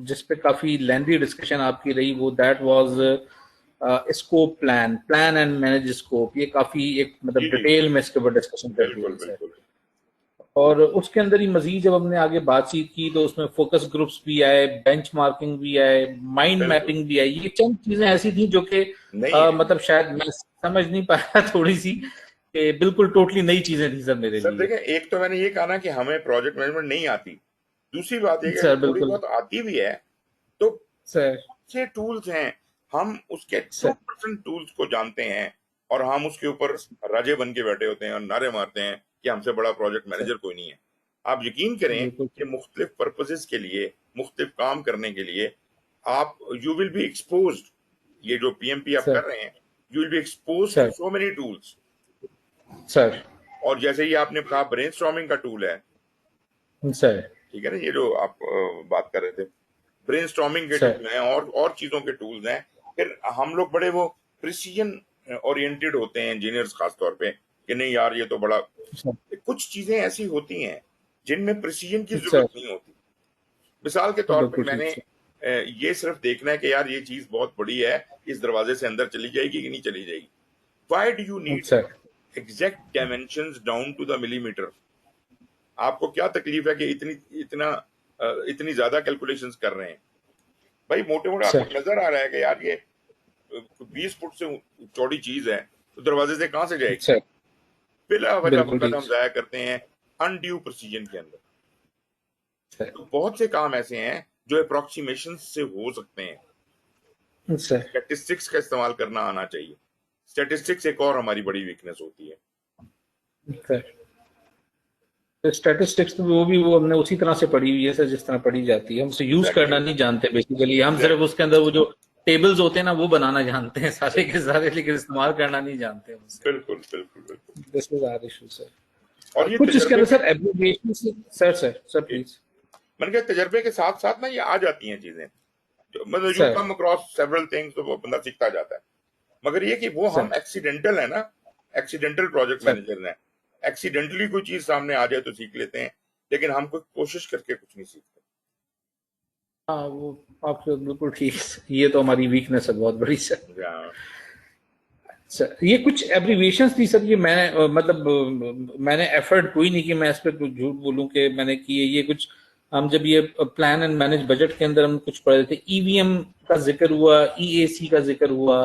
जिस पे काफी लेंथी डिस्कशन आपकी रही वो that was scope plan and manage scope. ये काफी एक मतलब जी जी, डिटेल में इसके ऊपर डिस्कशन कर दी बिल्कुल गई सर। बिल्कुल। और उसके अंदर ही मजीद जब हमने आगे बातचीत की तो उसमें फोकस ग्रुप्स भी आए, बेंचमार्किंग भी आए, माइंड बिल्कुल मैपिंग भी आई। ये चंद चीजें ऐसी थी जो कि नहीं है मतलब शायद मैं समझ नहीं पाया थोड़ी सी, कि बिल्कुल टोटली नई चीजें थी सर मेरे सर। लिए। देखें, एक तो मैंने ये कहा ना कि हमें प्रोजेक्ट मैनेजमेंट नहीं आती, दूसरी बात ये कि सर अगर थोड़ी बिल्कुल बहुत आती भी है तो सर अच्छे टूल्स हैं, हम उसके सर 2% टूल्स को जानते हैं और हम उसके ऊपर राजे बन के बैठे होते हैं और नारे मारते हैं कि हमसे बड़ा प्रोजेक्ट सर मैनेजर कोई नहीं है। आप यकीन करें बिल्कुल कि मुख्तलिफ पर्पसेस के लिए, मुख्तलिफ काम करने के लिए आप यू विल बी एक्सपोज्ड, ये जो पीएमपी आप सर कर रहे हैं, you will be exposed to sir so many tools. Sir और जैसे ही आपने कहा ब्रेनस्टॉर्मिंग का टूल है, सर ठीक है ना, ये जो आप बात कर रहे थे, ब्रेनस्टॉर्मिंग के सर टूल हैं और चीजों के टूल्स हैं। फिर हम लोग बड़े वो प्रिसीजन ओरिएंटेड होते हैं इंजीनियर्स खास तौर पे कि नहीं यार ये तो बड़ा, कुछ चीजें ऐसी होती हैं जिनमें प्रिसीजन की सर जरूरत नहीं होती। मिसाल के तौर पे बिल्कुल ठीक मैंने सर ये सिर्फ देखना है कि यार ये चीज बहुत बड़ी है, इस दरवाजे से अंदर चली जाएगी कि नहीं चली जाएगी। Why do you need sir exact dimensions down to the millimetre. आपको क्या तकलीफ है कि इतनी ज्यादा कैलकुलेशंस कर रहे हैं? भाई मोटे मोटे आपको सर नजर आ रहा है कि यार ये 20 फुट से चौड़ी चीज है, तो दरवाजे से कहां से जाएगी? सर बिला वजह बिल्कुल वक्त ठीक हम जाया करते हैं अनड्यू प्रिसीजन के अंदर। सर। तो बहुत से काम ऐसे हैं जो अप्रोक्सीमेशन से हो सकते हैं। सर स्टैटिस्टिक्स का इस्तेमाल करना आना चाहिए। स्टैटिस्टिक्स एक और हमारी बड़ी वीकनेस होती है। सर स्टैटिस्टिक्स तो वो हमने उसी तरह से पढ़ी हुई है सर, जिस तरह पढ़ी जाती है। हम उसे यूज करना नहीं जानते बेसिकली। हम सिर्फ उसके अंदर वो जो टेबल्स होते हैं ना वो बनाना जानते हैं सारे के सारे, लेकिन इस्तेमाल करना नहीं जानते हम उससे। बिल्कुल बिल्कुल बिल्कुल। This is our issue sir. और ये कुछ इसके अंदर तजर्बे सर एब्रिविएशन सर प्लीज। मैंने कहा तजर्बे के साथ साथ ना ये आ जाती हैं चीजें, जो मतलब you sir come across several things, तो वो बंदा सीखता जाता है। मगर ये कि वो हम सर एक्सीडेंटल है ना, एक्सीडेंटल प्रोजेक्ट सर मैनेजर हैं। एक्सीडेंटली कोई चीज सामने आ जाए तो सीख लेते हैं, लेकिन हम कोई कोशिश करके कुछ नहीं सीखते। हाँ वो आप बिल्कुल ठीक। ये तो हमारी वीकनेस है बहुत बड़ी सर। हाँ, सर ये कुछ एब्रीविएशंस थी सर, ये मैं मतलब मैंने एफर्ट कोई नहीं कि मैं इस पर कुछ झूठ बोलूं कि मैंने किए। ये कुछ हम जब ये प्लान एंड मैनेज बजट के अंदर हम कुछ पढ़ रहे थे, ईवीएम का जिक्र हुआ, ईएसी का जिक्र हुआ,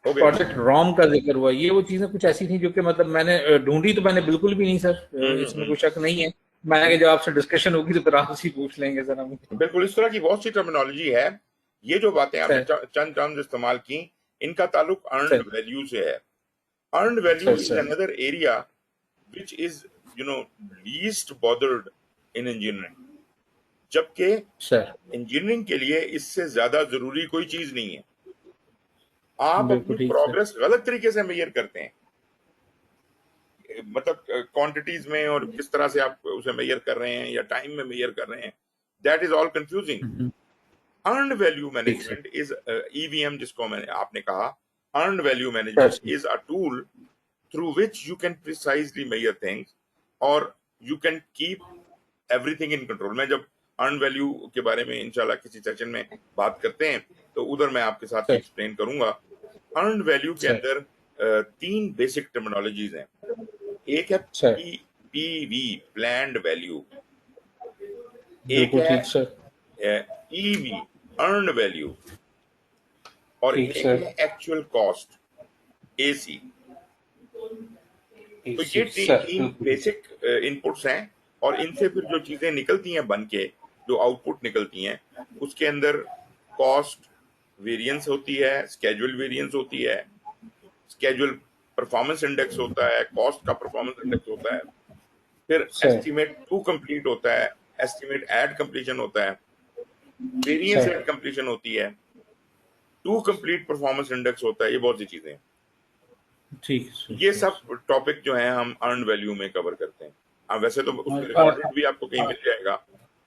हो गया। प्रोजेक्ट रॉम का जिक्र हुआ। ये वो चीजें कुछ ऐसी थी जो कि मतलब मैंने ढूंढी तो मैंने बिल्कुल भी नहीं सर, इसमें कोई शक नहीं है। मैंने जब आपसे डिस्कशन होगी तो फिर आपसे ही पूछ लेंगे सर हम। बिल्कुल इस तरह की बहुत सी टर्मिनोलॉजी है। ये जो बातें आपने सर चंद टर्म्स इस्तेमाल की, इनका ताल्लुक अर्नड सर वैल्यू से है। Earned value sir is sir another area which is least bothered in engineering, जबकि सर इंजीनियरिंग के लिए इससे ज्यादा जरूरी कोई चीज नहीं है। आप अपनी बिल्कुल ठीक सर। प्रोग्रेस गलत तरीके से मेजर करते हैं, मतलब क्वांटिटीज में, और किस तरह से आप उसे मेजर कर रहे हैं या टाइम में मेजर कर रहे हैं, that is all confusing. Earned value ठीक सर। मैनेजमेंट इज ईवीएम, जिसको मैंने आपने कहा, earned value sir management is a tool through which you can precisely measure things or you can keep everything in control। मैं जब earn value के बारे में इंशाल्लाह किसी सेशन में बात करते हैं तो उधर मैं आपके साथ सर एक्सप्लेन करूंगा। अर्न वैल्यू के सर अंदर तीन बेसिक टर्मिनोलॉजीज हैं। एक है सर पीवी, प्लान्ड वैल्यू। एक बिल्कुल है ठीक सर। EV, earn value. और ठीक एक सर। है एक्चुअल कॉस्ट, एसी। तो ये सर तीन बेसिक इनपुट्स हैं, और इनसे फिर जो चीजें निकलती हैं बन के, जो आउटपुट निकलती हैं, उसके अंदर कॉस्ट वेरिएंस होती है, स्केड्यूल वेरिएंस होती है, स्केड्यूल परफॉर्मेंस इंडेक्स होता है, कॉस्ट का परफॉर्मेंस इंडेक्स होता है, फिर सर एस्टिमेट टू कंप्लीट होता है, एस्टिमेट एट कंप्लीशन होता है, वेरिएंस सर एट कंप्लीशन होती है, टू कंप्लीट परफॉर्मेंस इंडेक्स होता है। ये बहुत सी चीजें हैं। ठीक है ये सर। सब टॉपिक जो हैं हम अर्न वैल्यू में कवर करते हैं। वैसे तो उसमें और रिकॉर्डेड भी आपको कहीं मिल जाएगा,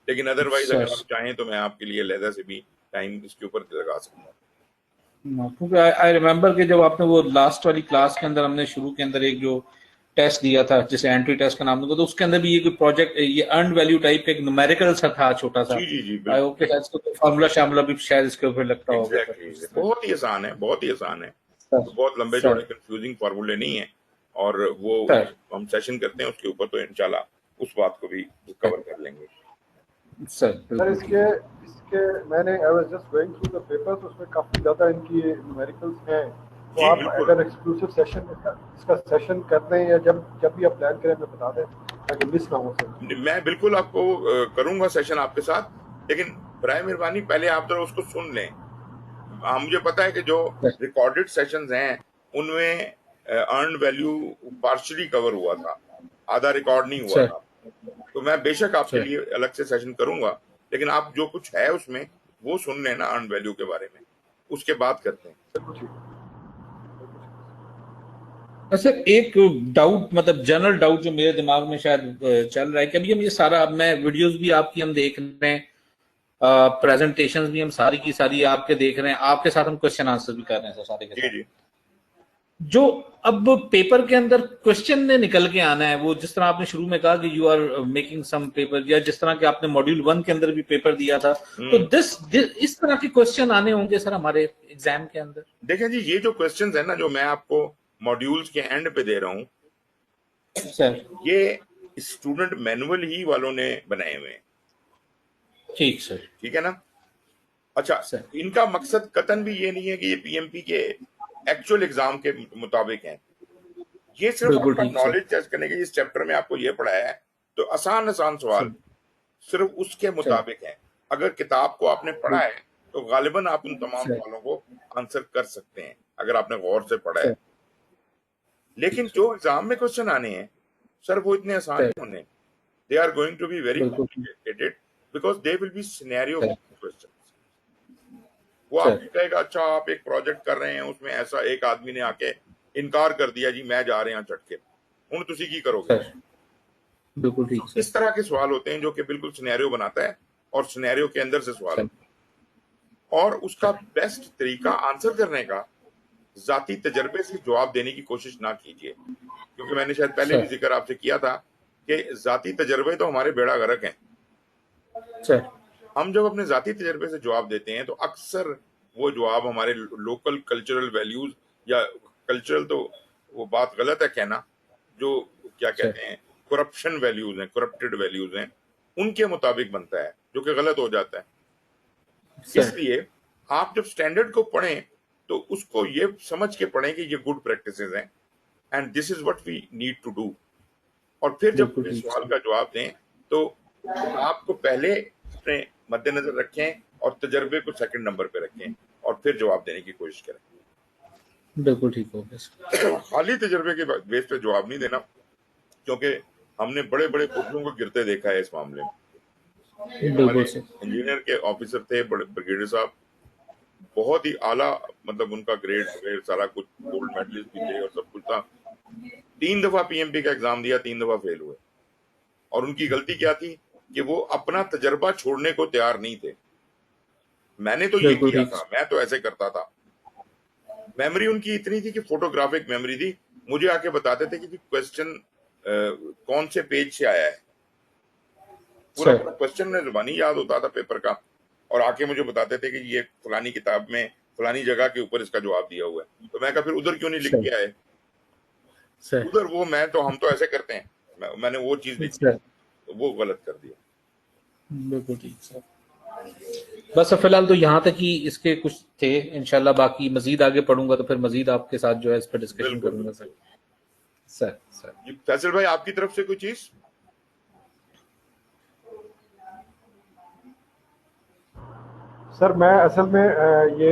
लेकिन अदरवाइज सर अगर आप चाहें तो मैं आपके लिए लहदा से भी टाइम इसके ऊपर लगा सकता हूँ। क्योंकि आई रिमेम्बर कि जब आपने वो लास्ट वाली क्लास के अंदर, हमने शुरू के अंदर एक जो टेस्ट दिया था जिसे एंट्री टेस्ट का नाम दूंगा, तो उसके अंदर भी ये कोई प्रोजेक्ट, ये अर्न वैल्यू टाइप का एक न्यूमेरिकल सा था छोटा सा। जी जी जी आई बिल्कुल। होप कि शायद इसको फार्मूला शामुला भी शायद इसके ऊपर लगता होगा एग्जैक्टली फिर। बहुत ही आसान है, बहुत ही आसान है। सर बहुत लंबे चौड़े सर कंफ्यूजिंग फार्मूले नहीं है। और वो सर हम सेशन करते हैं उसके ऊपर, तो इंशाल्लाह उस बात को भी कवर कर लेंगे। सर सर बिल्कुल इसके इसके मैंने I was just going through the papers, उसमें काफी ज्यादा इनकी न्यूमेरिकल्स हैं। तो जी आप बिल्कुल। अगर एक्सक्लूसिव सेशन इसका सेशन करते हैं या जब भी आप प्लान करें हमें बता दें ताकि मिस ना हो सर। मैं बिल्कुल आपको करूंगा सेशन आपके साथ, लेकिन बराए मेहरबानी पहले आप जरा उसको सुन लें। मुझे पता है कि जो सर रिकॉर्डेड सेशंस हैं उनमें अर्न वैल्यू पार्शियली कवर हुआ था, आधा रिकॉर्ड नहीं हुआ सर था। तो मैं बेशक आपके सर। लिए अलग से सेशन करूंगा, लेकिन आप जो कुछ है उसमें वो सुन लेना अर्न वैल्यू के बारे में, उसके बाद करते हैं। बिल्कुल ठीक है। सर एक डाउट, मतलब जनरल डाउट जो मेरे दिमाग में शायद चल रहा है कि अभी हम ये सारा, अब मैं वीडियोस भी आपकी हम देख रहे हैं, प्रेजेंटेशंस भी हम सारी की सारी आपके देख रहे हैं, आपके साथ हम क्वेश्चन आंसर भी कर रहे हैं सर सारे के जी साथ। जी जो अब पेपर के अंदर क्वेश्चन ने निकल के आना है, वो जिस तरह आपने शुरू में कहा कि you are making some paper, या जिस तरह के आपने मॉड्यूल 1 के अंदर भी पेपर दिया था, तो इस तरह के क्वेश्चन आने होंगे सर हमारे एग्जाम के अंदर। देखें जी, ये जो क्वेश्चंस है ना जो मैं आपको मॉड्यूल्स के एंड पे दे रहा हूँ, सर ये स्टूडेंट मैनुअल ही वालों ने बनाए हुए हैं, ठीक सर, ठीक है ना। अच्छा, सर इनका मकसद कतन भी ये नहीं है कि ये पीएमपी के एक्चुअल एग्जाम के मुताबिक है, ये सिर्फ बिल्कुल आपका ठीक सर, नॉलेज टेस्ट करने के। इस चैप्टर में आपको ये पढ़ाया है तो आसान आसान सवाल सर सिर्फ उसके सर मुताबिक है। अगर किताब को आपने पढ़ा है तो गालिबन आप उन तमाम सर सवालों को आंसर कर सकते हैं अगर आपने गौर से पढ़ा है। सर लेकिन ठीक सर, जो एग्जाम में क्वेश्चन आने हैं सर वो इतने आसान सर नहीं होने। They are going to be very बिल्कुल ठीक complicated because they will be scenario sir, question. वो सर आपको कहेगा अच्छा आप एक प्रोजेक्ट कर रहे हैं, उसमें ऐसा एक आदमी ने आके इनकार कर दिया जी मैं जा रहे हैं चटके, हुण तुसी की करोगे। सर बिल्कुल ठीक सर, इस तरह के सवाल होते हैं जो कि बिल्कुल सिनेरियो बनाता है और सिनेरियो के अंदर से सवाल सर होता है। और उसका सर बेस्ट तरीका आंसर करने का जाती तजर्बे से जवाब देने की कोशिश ना कीजिए, क्योंकि मैंने शायद पहले भी सर जिक्र आपसे किया था कि जाती तजर्बे तो हमारे बेड़ा गर्क हैं। सर हम जब अपने जाती तजर्बे से जवाब देते हैं तो अक्सर वो जवाब हमारे लोकल कल्चरल वैल्यूज या कल्चरल तो वो बात गलत है कहना, जो क्या सर कहते हैं करप्शन वैल्यूज हैं, करप्टेड वैल्यूज हैं, उनके मुताबिक बनता है जो कि गलत हो जाता है। सर इसलिए आप जब स्टैंडर्ड को पढ़ें तो उसको ये समझ के पढ़ें कि ये गुड प्रैक्टिसेस हैं and this is what we need to do. और फिर जब बिल्कुल कोई ठीक सवाल सर, का जवाब दें तो आपको पहले अपने मद्देनजर रखें और तजर्बे को सेकंड नंबर पे रखें और फिर जवाब देने की कोशिश करें। बिल्कुल ठीक हो गया सर, खाली तजर्बे के बेस पे जवाब नहीं देना, क्योंकि हमने बड़े बड़े पुतलों को गिरते देखा है इस मामले में। एक हमारे बिल्कुल सर, इंजीनियर के ऑफिसर थे, बड़े ब्रिगेडियर साहब, बहुत ही आला, मतलब उनका ग्रेड वगैरह सारा कुछ, गोल्ड मेडलिस्ट भी थे और सब कुछ था। 3 दफा पीएमपी का एग्जाम दिया, 3 दफा फेल हुए। और उनकी गलती क्या थी कि वो अपना तजर्बा छोड़ने को तैयार नहीं थे। मैंने तो ये बिल्कुल किया ठीक था, मैं तो ऐसे करता था। मेमोरी उनकी इतनी थी कि फोटोग्राफिक मेमोरी थी, मुझे आके बताते थे कि क्वेश्चन कौन से पेज से आया है, पूरा सर, पूरा क्वेश्चन में जुबानी याद होता था पेपर का, और आके मुझे बताते थे कि ये फलानी किताब में फलानी जगह के ऊपर इसका जवाब दिया हुआ है। तो मैं कहा फिर उधर क्यों नहीं लिख सर के आए सर उधर, वो मैं तो हम तो ऐसे करते हैं, मैंने वो चीज नहीं की, सर तो वो गलत कर दिया। बिल्कुल ठीक सर। बस अब फिलहाल तो यहाँ तक ही इसके कुछ थे, इंशाल्लाह बाकी मजीद आगे पढ़ूंगा तो फिर मजीद आपके साथ जो है इस पर डिस्कशन बिल्कुल करूंगा सर। बिल्कुल। सर सर जी फैसल भाई, आपकी तरफ से कोई चीज? सर मैं असल में ये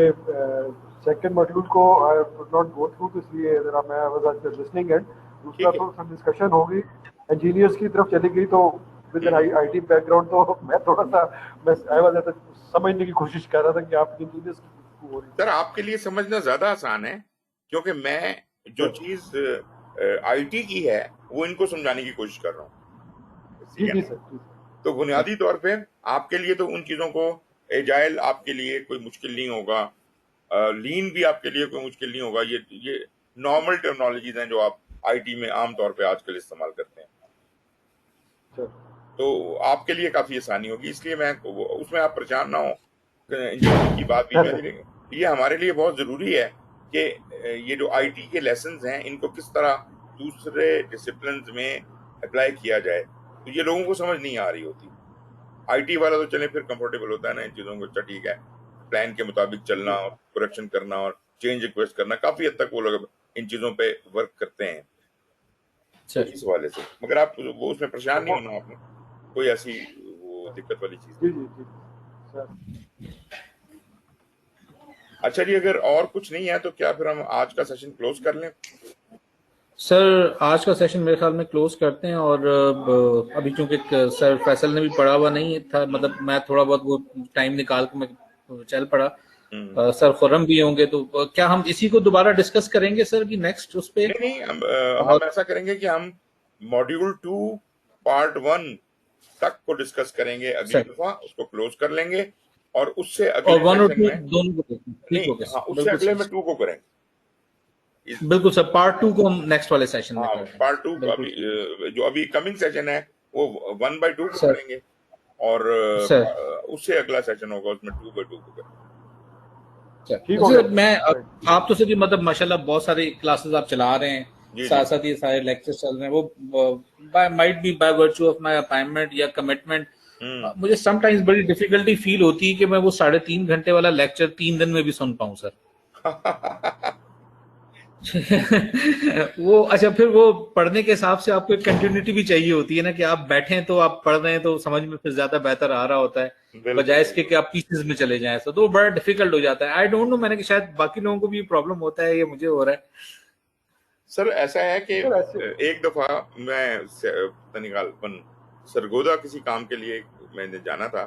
सेकंड मॉड्यूल को I could not go through, तो इसलिए जरा मैं वाज एट लिसनिंग एंड दूसरा ठीक है। तो सब डिस्कशन होगी, इंजीनियर्स की तरफ चली गई, तो विद एन आईटी बैकग्राउंड तो मैं थोड़ा सा मैं आई वाज एट समझने की कोशिश कर रहा था कि आप इंजीनियर्स की हो रही सर आपके लिए समझना ज्यादा आसान है, क्योंकि मैं जो है। चीज आईटी की है वो इनको समझाने की कोशिश कर रहा हूँ, जी ठीक है जी ना। सर, जी तो बुनियादी तौर पे आपके लिए तो उन चीजों को एजाइल आपके लिए कोई मुश्किल नहीं होगा, लीन भी आपके लिए कोई मुश्किल नहीं होगा। ये नॉर्मल टेक्नोलॉजीज हैं जो आप आईटी में आमतौर पे आजकल इस्तेमाल करते हैं, सर। तो आपके लिए काफी आसानी होगी। इसलिए मैं उसमें आप परेशान ना हो, इंजीनियरिंग की बात बीच में नहीं लेंगे। ये हमारे लिए बहुत जरूरी है कि ये जो आईटी के लेसन्स हैं इनको किस तरह दूसरे डिसिप्लिन में अप्लाई किया जाए, तो ये लोगों को समझ नहीं आ रही होती। आईटी वाला तो चले फिर कंफर्टेबल होता है ना इन चीजों को, अच्छा ठीक है, प्लान के मुताबिक चलना और करेक्शन करना और चेंज रिक्वेस्ट करना, काफी हद तक वो लोग इन चीजों पे वर्क करते हैं। तो सर इस हवाले से मगर आप वो उसमें परेशान नहीं होना, आपने कोई ऐसी वो दिक्कत वाली चीज जी नहीं। जी जी सर। अच्छा जी, अगर और कुछ नहीं है तो क्या फिर हम आज का सेशन क्लोज कर लें? सर आज का सेशन मेरे ख्याल में क्लोज करते हैं, और अभी चूंकि सर फैसल ने भी पढ़ा हुआ नहीं था, मतलब मैं थोड़ा बहुत वो टाइम निकाल के मैं चल पड़ा। सर खुर्रम भी होंगे तो क्या हम इसी को दोबारा डिस्कस करेंगे सर कि नेक्स्ट उस पे? नहीं नहीं, हम और ऐसा करेंगे कि हम मॉड्यूल 2 पार्ट 1 तक को डिस्कस करेंगे अगली सर दफा, उसको क्लोज कर लेंगे और उससे और अगले 1 और सेशन 2 में दोनों को देखें। ठीक हो नहीं, गया हाँ सर, उससे बिल्कुल अगले सर। में 2 को करेंगे। बिल्कुल सर, पार्ट 2 को हम नेक्स्ट वाले सेशन में हाँ कर देंगे पार्ट सर। 2 का बिल्कुल अभी ठीक जो अभी कमिंग सेशन है वो 1/2 को सर। करेंगे और सर उससे अगला सेशन होगा उसमें 2/2 को करेंगे। सर ठीक हो सर गया मैं सर। आप तो सर मतलब माशाल्लाह बहुत सारे क्लासेस आप चला रहे हैं, जी साथ जी। साथ ये सारे लेक्चर्स चल रहे हैं, वो might be by virtue of my appointment या कमिटमेंट, हम्म। मुझे समटाइम्स बड़ी डिफिकल्टी फील होती है कि मैं वो 3.5 घंटे वाला लेक्चर 3 दिन में भी सुन पाऊं सर। वो अच्छा, फिर वो पढ़ने के हिसाब से आपको एक कंटिन्यूटी भी चाहिए होती है ना, कि आप बैठे तो आप पढ़ रहे हैं तो समझ में फिर ज्यादा बेहतर आ रहा होता है, बिल्कुल बजाय इसके बिल्कुल। कि आप पीसेस में चले जाएं, तो वो बड़ा डिफिकल्ट हो जाता है। आई डोंट नो, मैंने कि शायद बाकी लोगों को भी प्रॉब्लम होता है, ये मुझे हो रहा है। सर ऐसा है कि सर ऐसे एक दफा मैं तनिकालपन सरगोदा किसी काम के लिए मैंने जाना था,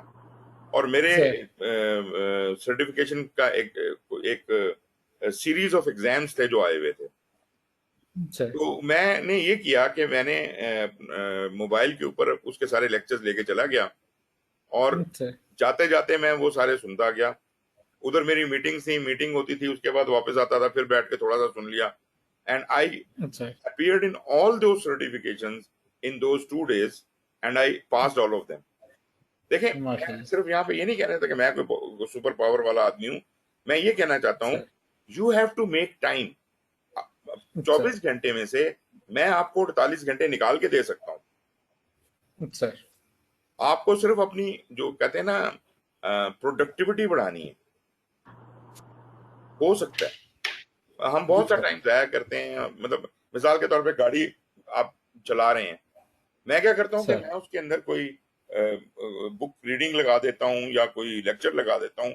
और मेरे सर सर्टिफिकेशन का एक सीरीज ऑफ एग्जाम्स थे जो आए हुए थे। सर तो मैंने ये किया कि मैंने मोबाइल के ऊपर उसके सारे लेक्चर्स लेके चला गया, और सर जाते जाते मैं वो सारे सुनता गया। उधर मेरी मीटिंग होती थी, उसके बाद वापस आता था, फिर बैठ के थोड़ा सा सुन लिया। एंड आई अच्छा appeared in all those certifications in those 2 days and I passed all of them. देखें, मैं माशाल्लाह सिर्फ यहाँ पे ये नहीं कह रहा था कि मैं कोई सुपर पावर वाला आदमी हूँ। मैं ये कहना चाहता हूँ, sir. You have to make time. Sir 24 घंटे में से मैं आपको 48 घंटे निकाल के दे सकता हूँ। सर आपको सिर्फ अपनी जो कहते हैं ना प्रोडक्टिविटी बढ़ानी है। हो सकता है हम जी बहुत सा सर। टाइम जाया करते हैं, मतलब मिसाल के तौर पे गाड़ी आप चला रहे हैं, मैं क्या करता हूँ कि सर मैं उसके अंदर कोई बुक रीडिंग लगा देता हूँ या कोई लेक्चर लगा देता हूँ।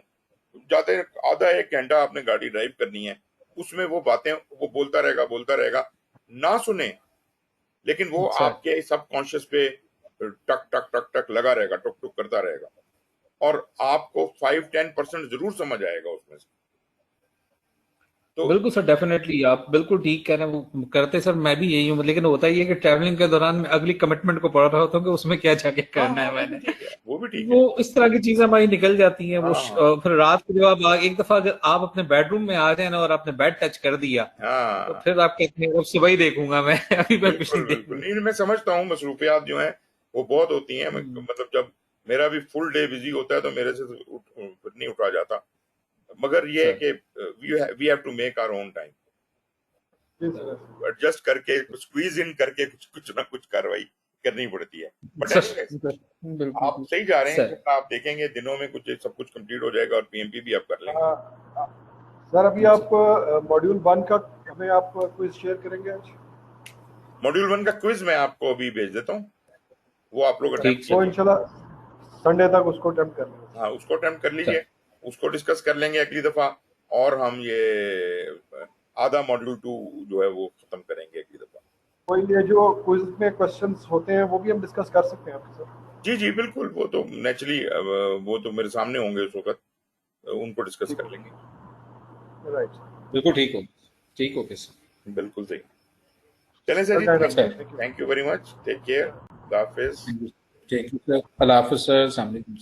जाते आधा 1 घंटा आपने गाड़ी ड्राइव करनी है, उसमें वो बातें वो बोलता रहेगा, ना सुने, लेकिन वो सर आपके सबकॉन्शियस पे टक टक टक टक लगा रहेगा, टुक टुक करता रहेगा, और आपको 5-10% जरूर समझ आएगा उसमें से। तो बिल्कुल सर, डेफिनेटली आप बिल्कुल ठीक कह रहे हैं, वो करते सर मैं भी यही हूँ, लेकिन होता ही है कि ट्रैवलिंग के दौरान मैं अगली कमिटमेंट को पढ़ रहा होता हूँ कि उसमें क्या जाके हाँ करना हाँ, है वो भी मैंने। ठीक है, वो भी ठीक वो है। इस तरह की चीजें हमारी निकल जाती हैं, वो हाँ हाँ फिर रात को जब आप एक दफा अगर आप अपने बेडरूम में आ जाए ना और आपने बेड टच कर दिया, तो हाँ। फिर आप कहते हैं अब सुबह ही देखूंगा मैं, अभी मैं कुछ बिल्कुल नहीं बिल्कुल, देखूंगा। नहीं मैं समझता हूँ, मसरूफियात जो हैं वो बहुत होती हैं। हम्म, मतलब जब मेरा भी फुल डे बिजी होता है तो मेरे से फिर नहीं उठा जाता, मगर ये है सर कि we have to make our own time, जी तो सर। एडजस्ट करके स्क्वीज इन करके कुछ कुछ ना कुछ कार्रवाई करनी पड़ती है। बट सर एनीवेज, बिल्कुल आप सही जा रहे हैं, सर। इंशाल्लाह आप देखेंगे दिनों में कुछ सब कुछ कंप्लीट हो जाएगा और पीएमपी भी आप कर लेंगे। सर अभी आप मॉड्यूल 1 का हमें आप क्विज शेयर करेंगे आज? मॉड्यूल 1 का क्विज मैं आपको अभी भेज देता हूँ, वो आप लोग ठीक अटेम्प्ट सर। वो कीजिए। इंशाल्लाह संडे तक उसको अटेम्प्ट कर लेंगे। हाँ, उसको अटेम्प्ट कर सर लीजिए, उसको डिस्कस कर लेंगे अगली दफा, और हम ये आधा मॉड्यूल 2 जो है वो खत्म करेंगे अगली दफा। कोई ये जो क्विज में क्वेश्चंस होते हैं वो भी हम डिस्कस कर सकते हैं आपके सर? जी जी बिल्कुल, वो तो नेचुरली वो तो मेरे सामने होंगे उस वक्त, उनको डिस्कस ठीक कर लेंगे। है, राइट। बिल्कुल ठीक हो, ठीक हो सर। बिल्कुल सही। चलें सर जी, काइंड ऑफ अच्छा, you, thank you. Thank you very much, take care, खुदा हाफिज। थैंक यू सर, अल्लाह हाफिज़ सर, अस्सलाम वालेकुम।